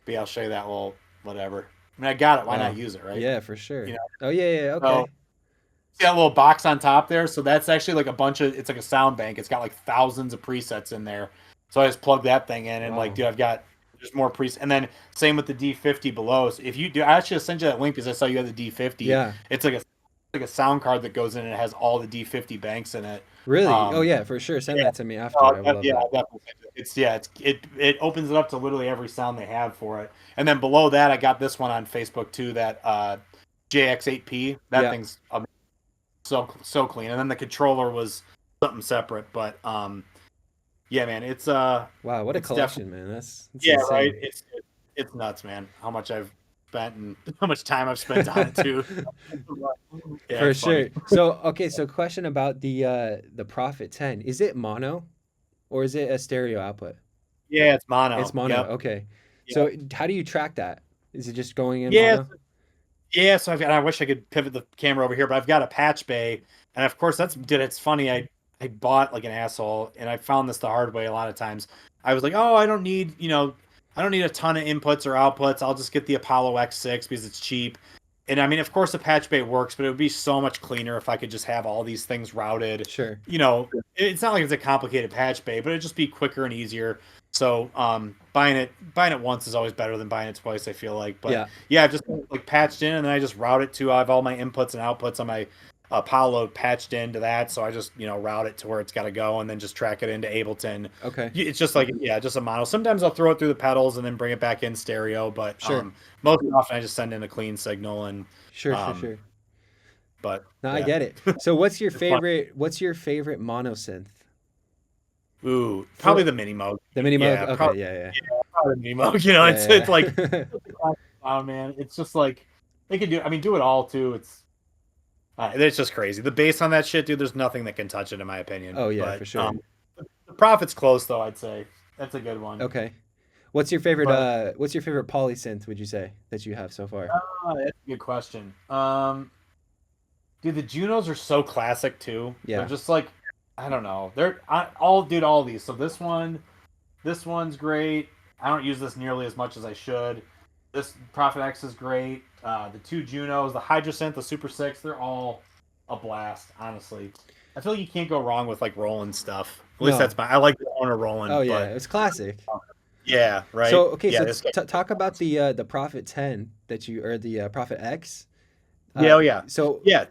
But yeah, I'll show you that little whatever. I mean, I got it. Why not Wow. use it, right? Yeah, for You sure. know. Oh yeah, yeah, So okay. see that little box on top there? So that's actually like a bunch of. It's like a sound bank. It's got like thousands of presets in there. So I just plug that thing in, and like, Wow. dude, I've got there's more presets. And then same with the D50 below. So if you do, I actually send you that link because I saw you had the D50. Yeah. It's like a sound card that goes in and it has all the D50 banks in it. Really? Oh Um, yeah, for sure. Send yeah, that to me after. I would love yeah, that. I'll definitely. It opens it up to literally every sound they have for it, and then below that, I got this one on Facebook too. That JX8P. That Yeah. thing's so clean, and then the controller was something separate. But yeah, man, Wow, what a it's definitely collection, man. That's yeah, right. insane. It's nuts, man. How much I've spent and how much time I've spent on it too. Yeah, For it's funny. sure. So, okay, so question about the Prophet 10. Is it mono or is it a stereo output? Yeah, it's It's mono. mono. Yep. Okay. Yep. So, how do you track that? Is it just going in Yeah, mono? yeah, so I wish I could pivot the camera over here, but I've got a patch bay, and of course it's funny. I bought like an asshole, and I found this the hard way a lot of times. I was like, oh, I don't need a ton of inputs or outputs. I'll just get the Apollo X6 because it's cheap. And I mean, of course, the patch bay works, but it would be so much cleaner if I could just have all these things routed. Sure. It's not like it's a complicated patch bay, but it'd just be quicker and easier. So, buying it once is always better than buying it twice, I feel like. But Yeah. yeah, I've just like patched in, and then I just route it to. I have all my inputs and outputs on my Apollo patched into that, so I just route it to where it's got to go, and then just track it into Ableton. Okay. It's just like just a mono. Sometimes I'll throw it through the pedals and then bring it back in stereo, but Sure. most often I just send in a clean signal and Sure, sure, um, sure. but No, I yeah, get it. So, it's fun. what's your favorite mono synth? Ooh, probably For the mini Moog. the Mini Moog? Yeah, Okay, probably, yeah, yeah, probably the mini Moog. It's yeah. like Yeah, yeah. oh man, it's just like they can do. I mean, do it all too. It's just crazy. The bass on that shit, dude. There's nothing that can touch it, in my opinion. Oh, yeah, But for sure. the profit's close, though. I'd say that's a good one. Okay. But What's your favorite poly synth, would you say, that you have so far? that's a good question. Dude, the Junos are so classic too. They're Yeah. just like I don't know. All these. So this one's great. I don't use this nearly as much as I should. This Prophet X is great. The two Junos, the Hydrosynth, the Super Six, they're all a blast. Honestly, I feel like you can't go wrong with like Roland stuff. At least No. that's I like the owner Oh Roland, yeah, but it's classic. yeah, right. So okay, Yeah, so this guy. talk about the Prophet 10 that you or the Prophet X. Yeah, oh yeah, So yeah,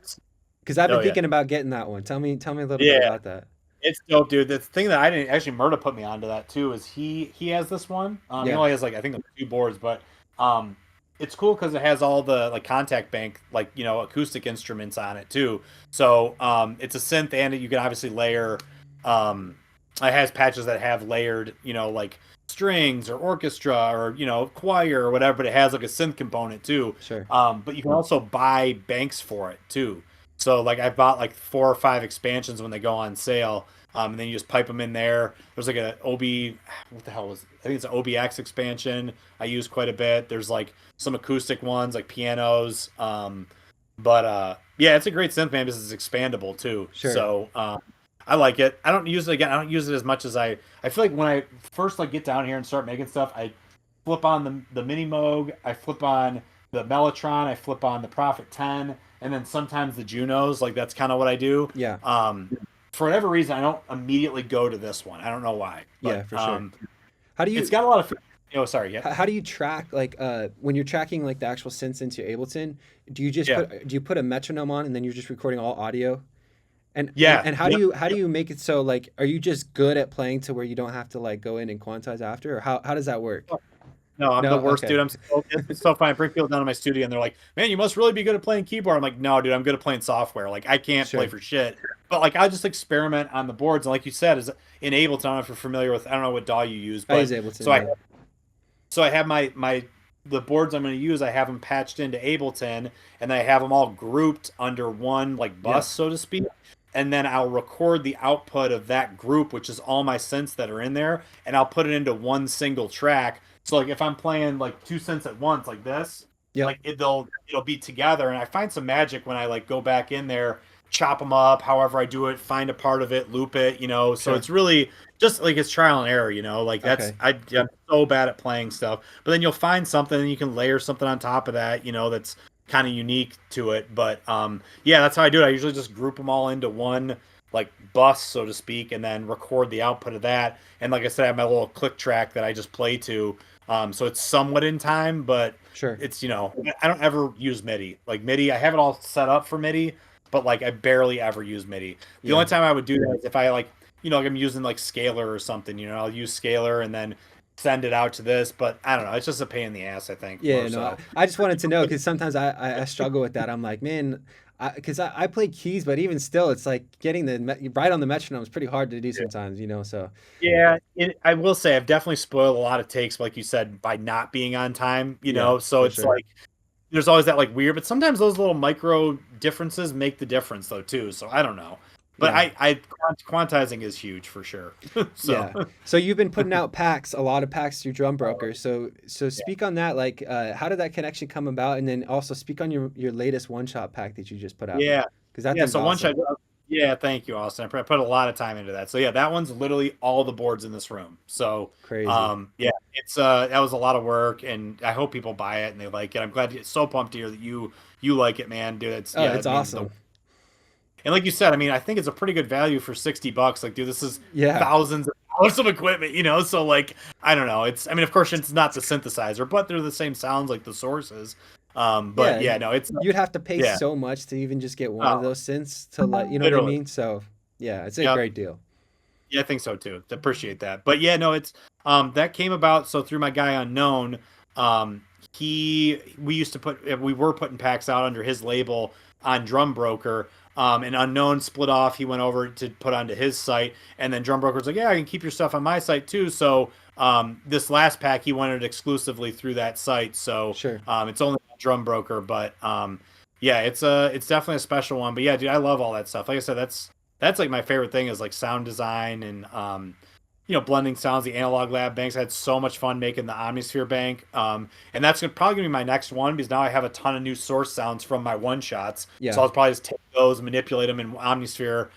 because I've been oh yeah, thinking about getting that one. Tell me a little bit yeah. about that. It's dope, dude. The thing that I didn't actually Murda put me onto that too is he has this one. He Yeah, only has like I think like two boards, but um, it's cool because it has all the like contact bank like acoustic instruments on it too. So it's a synth and you can obviously layer. It has patches that have layered like strings or orchestra or choir or whatever, but it has like a synth component too. sure. But you can also buy banks for it too. So like I bought like 4 or 5 expansions when they go on sale. And then you just pipe them in there. There's like a OB, what the hell was it? I think it's an OBX expansion. I use quite a bit. There's like some acoustic ones like pianos. But yeah, it's a great synth man because it's expandable too. Sure. So I like it. I don't use it again. I don't use it as much as I feel like when I first like get down here and start making stuff, I flip on the Mini Moog, I flip on the Mellotron, I flip on the Prophet 10, and then sometimes the Junos. Like that's kind of what I do. Yeah. For whatever reason, I don't immediately go to this one. I don't know why, Yeah, but for sure. How do it's you got a lot of. Oh, sorry. Yeah. how do you track like when you're tracking like the actual synths into Ableton? Yeah. Do you put a metronome on and then you're just recording all audio? Yeah. And Yep. how do you make it so like are you just good at playing to where you don't have to like go in and quantize after or how does that work? No, I'm No, the worst, okay. dude. It's so fun. I bring people down to my studio and they're like, "Man, you must really be good at playing keyboard." I'm like, "No, dude, I'm good at playing software. Like, I can't play Sure. for shit." But like, I just experiment on the boards, and like you said, is in Ableton. I don't know if you're familiar with. I don't know what DAW you use, I use but Ableton, so I yeah. so I have my the boards I'm going to use. I have them patched into Ableton, and I have them all grouped under one like Yeah. bus, so to speak. And then I'll record the output of that group, which is all my synths that are in there, and I'll put it into one single track. So like if I'm playing like two synths at once, like this, Yep. like it'll be together. And I find some magic when I like go back in there chop them up, however I do it, find a part of it, loop it, so Sure. it's really just like it's trial and error, like Okay. I'm so bad at playing stuff, but then you'll find something and you can layer something on top of that, that's kind of unique to it. But yeah, that's how I do it. I usually just group them all into one like bus, so to speak, and then record the output of that. And like I said, I have my little click track that I just play to. So it's somewhat in time, but Sure. it's I don't ever use MIDI. Like MIDI, I have it all set up for MIDI, but like I barely ever use MIDI. The Yeah. only time I would do that is if I like like I'm using like Scalar or something. I'll use Scalar and then send it out to this. But I don't know. It's just a pain in the ass. I think more Yeah, no, I, so. I just wanted to know because sometimes I struggle with that. I'm like, man, because I play keys, but even still, it's like getting right on the metronome is pretty hard to do sometimes, So Yeah, I will say I've definitely spoiled a lot of takes, like you said, by not being on time. yeah, So for it's sure. like there's always that like weird, but sometimes those little micro differences make the difference though too. So I don't know, but Yeah, quantizing is huge for sure. So yeah. So you've been putting out packs, a lot of packs through Drum Broker. So yeah, speak on that. Like, how did that connection come about? And then also speak on your latest one shot pack that you just put out yeah, because that yeah. thing's So one shot. awesome. Yeah, thank you, Austin. I put a lot of time into that. So yeah, that one's literally all the boards in this room. So Crazy. yeah, it's that was a lot of work, and I hope people buy it and they like it. I'm glad, so pumped to hear that you like it, man, dude. It's Oh, yeah, I it's mean the awesome. and like you said, I mean, I think it's a pretty good value for $60. Like, dude, this is Yeah, thousands of dollars of equipment, So like, I don't know. I mean, of course, it's not the synthesizer, but they're the same sounds like the sources. But yeah. yeah, no, it's You'd have to pay yeah. so much to even just get one of Oh, those synths to like, you know what I literally. mean? So yeah, it's a Yep. great deal. Yeah, I think so too. Appreciate that. But yeah, no, it's that came about so through my guy Unknown. He we used to we were putting packs out under his label on Drum Broker. And Unknown split off. He went over to put onto his site, and then Drum Broker's like, yeah, I can keep your stuff on my site too. So this last pack he wanted exclusively through that site. So Sure. it's only on Drum Broker, but yeah, it's definitely a special one. But yeah, dude, I love all that stuff. Like I said, that's like my favorite thing is like sound design and blending sounds. The analog lab banks, I had so much fun making the Omnisphere bank, and that's probably gonna be my next one because now I have a ton of new source sounds from my one shots, so Yeah. I'll probably just take those, manipulate them in Omnisphere.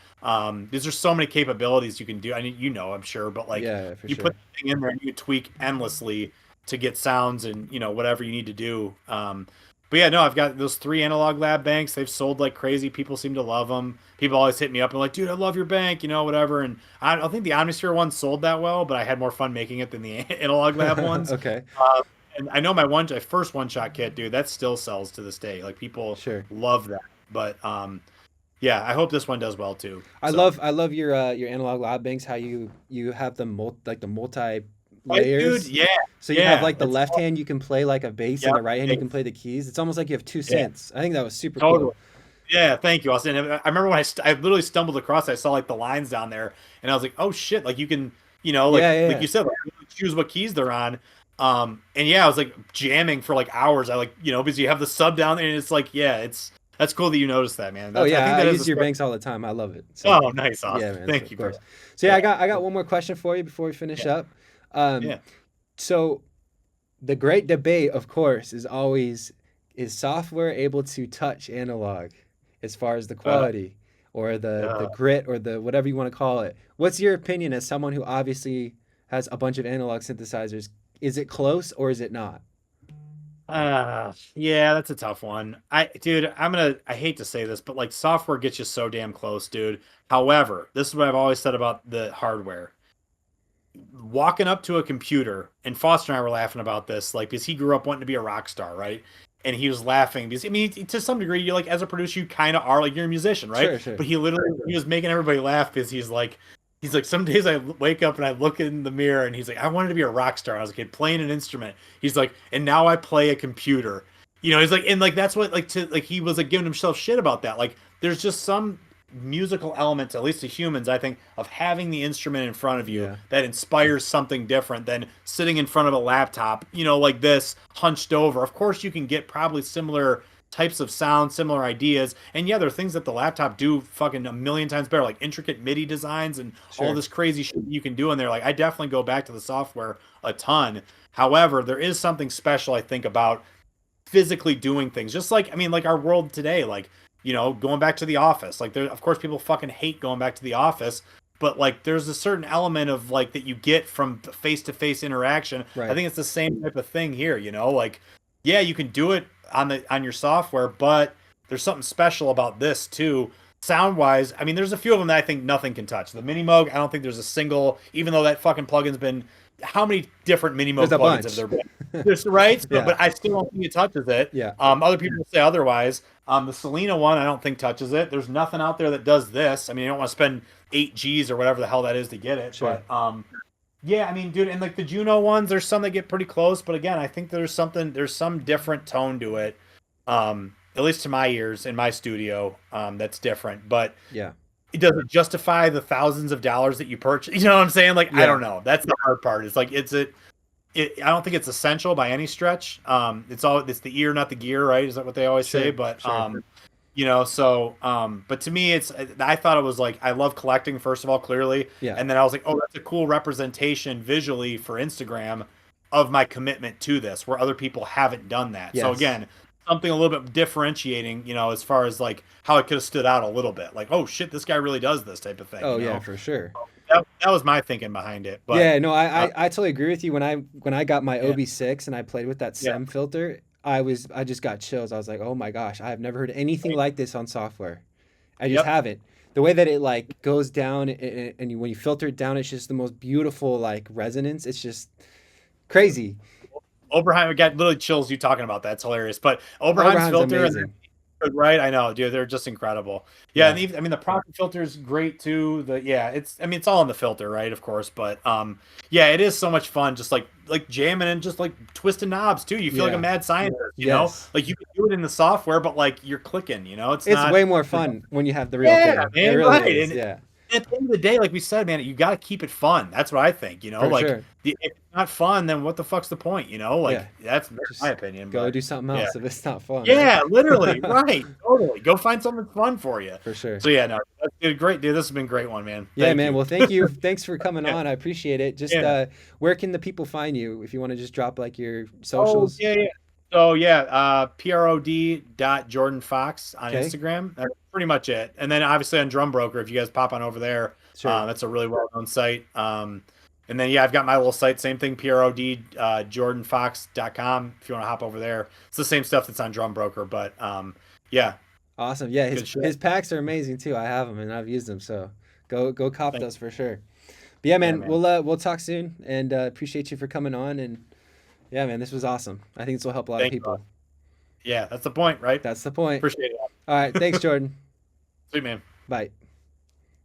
There's just so many capabilities you can do. I mean, I'm sure, but like Yeah, for you put sure. the thing in there and you can tweak endlessly to get sounds and whatever you need to do. But yeah, no, I've got those 3 analog lab banks. They've sold like crazy. People seem to love them. People always hit me up and like, dude, I love your bank, whatever. And I don't think the Omnisphere one sold that well, but I had more fun making it than the analog lab ones. Okay. Uh, and I know my first one shot kit, dude, that still sells to this day. Like people Sure. love that. But yeah, I hope this one does well too. I So, love I love your analog lab banks, how you have the multi right, dude, layers. yeah, So you have yeah, like the it's left hand you can play like a bass and yep, the right hand you can play the keys. It's almost like you have two yeah, synths. I think that was super totally. cool. Yeah, thank you, Austin. I remember when I literally stumbled across, I saw like the lines down there, and I was like, oh shit, like you can, Yeah, yeah, like yeah. you said, like, you can choose what keys they're on. And yeah, I was like jamming for like hours. I like, because you have the sub down there, and it's like, yeah, that's cool that you noticed that, man. Oh I yeah, think I that is a use your special. banks all the time. I love it. So Oh, nice, yeah, Austin. man, Thank of you, bro. course. So yeah, Yeah, I got one more question for you before we finish yeah, up. Um, yeah. so the great debate, of course, is software able to touch analog as far as the Uh, quality or the uh, grit or the whatever you want to call it. What's your opinion as someone who obviously has a bunch of analog synthesizers? Is it close or is it not? yeah, that's a tough one. Dude, I hate to say this, but like software gets you so damn close, dude. However, this is what I've always said about the hardware. Walking up to a computer, and Foster and I were laughing about this, like because he grew up wanting to be a rock star, right? And he was laughing because I mean, to some degree, you're like as a producer, you kind of are like you're a musician, right? Sure, sure. But he was making everybody laugh because he's like some days I wake up and I look in the mirror and he's like I wanted to be a rock star. I was a kid playing an instrument. He's like, and now I play a computer. He's like, and like that's what like to like he was like giving himself shit about that. Like there's just some musical element, at least to humans, I think, of having the instrument in front of you Yeah, that inspires something different than sitting in front of a laptop, like this, hunched over. Of course, you can get probably similar types of sound, similar ideas, and yeah, there are things that the laptop do fucking a million times better, like intricate MIDI designs and all sure. this crazy shit you can do in there. Like, I definitely go back to the software a ton. However, there is something special, I think, about physically doing things. Just like, I mean, like our world today, like going back to the office. Like there, of course, people fucking hate going back to the office, but like there's a certain element of like that you get from face to face interaction. I Right. think it's the same type of thing here. Like yeah, you can do it on your software, but there's something special about this too. Sound wise, I mean, there's a few of them that I think nothing can touch. The Mini Moog, I don't think there's a single, even though that fucking plugin's been, how many different Mini There's Moog a plugins have bunch. there been? There's right, so, Yeah. but I still don't think it touches it. Yeah. Other people say otherwise. The Selena one, I don't think touches it. There's nothing out there that does this. I mean, you don't want to spend 8 Gs or whatever the hell that is to get it. Sure. But yeah, I mean, dude, and like the Juno ones, there's some that get pretty close, but again, I think there's some different tone to it. At least to my ears in my studio, that's different. But Yeah. it doesn't justify the thousands of dollars that you purchase. You know what I'm saying? Like, I Yeah. don't know. That's the hard part. It's like I don't think it's essential by any stretch. It's the ear, not the gear, right? Is that what they always say? Sure. But Sure. but to me, I thought it was like I love collecting first of all, clearly, Yeah. and then I was like, oh, that's a cool representation visually for Instagram of my commitment to this, where other people haven't done that. So Yes. again, something a little bit differentiating, as far as like how it could have stood out a little bit, like, oh shit, this guy really does this type of thing. Oh yeah, for sure. That was my thinking behind it. But Yeah, no, I totally agree with you. When I got my yeah, OB6 and I played with that yeah, SEM filter, I just got chills. I was like, oh my gosh, I have never heard anything right, like this on software. I just yep. haven't. The way that it like goes down when you filter it down, it's just the most beautiful like resonance. It's just crazy. Oberheim got literally chills you talking about that. It's hilarious. But Oberheim's Oberheim's filter and amazing. right, I know, dude, they're just incredible. Yeah, and Yeah. even, I mean the Proctor filter is great too. It's all in the filter, right? Of course, but yeah, it is so much fun just like jamming and just like twisting knobs too. You feel like a Yeah. mad scientist. Yes. Like you can do it in the software, but like you're clicking, it's It's not way more fun when you have the real yeah, thing. It man, really right. is. And Yeah. at the end of the day, like we said, man, you got to keep it fun. That's what I think. For Like sure. if it's not fun, then what the fuck's the point? Yeah. Like that's my Just opinion. go But do something yeah, else if it's not fun, yeah, literally, right? right, totally. Go find something fun for you. For sure. So yeah, no, that's good, great, dude. This has been a great one, man. Yeah, Thank man. you. Well, thank you. Thanks for coming Yeah, on. I appreciate it. Just yeah. where can the people find you if you want to just drop like your Oh socials? yeah, yeah. So yeah, prod.jordanfox on Okay. Instagram. That's pretty much it. And then obviously on Drum Broker, if you guys pop on over there, Sure. that's a really well-known site. And then yeah, I've got my little site, same thing, prod jordanfox.com. If you want to hop over there, it's the same stuff that's on Drum Broker. But yeah, Awesome. Yeah, his good shit. his packs are amazing too. I have them and I've used them, so go cop Thank those for sure. But yeah, Yeah, man, man. we'll talk soon and appreciate you for coming on and yeah, man, this was awesome. I think this will help a lot of Thank you. people. Yeah, that's the point, right? That's the point. Appreciate it. All right, thanks, Jordan. Sweet man. Bye.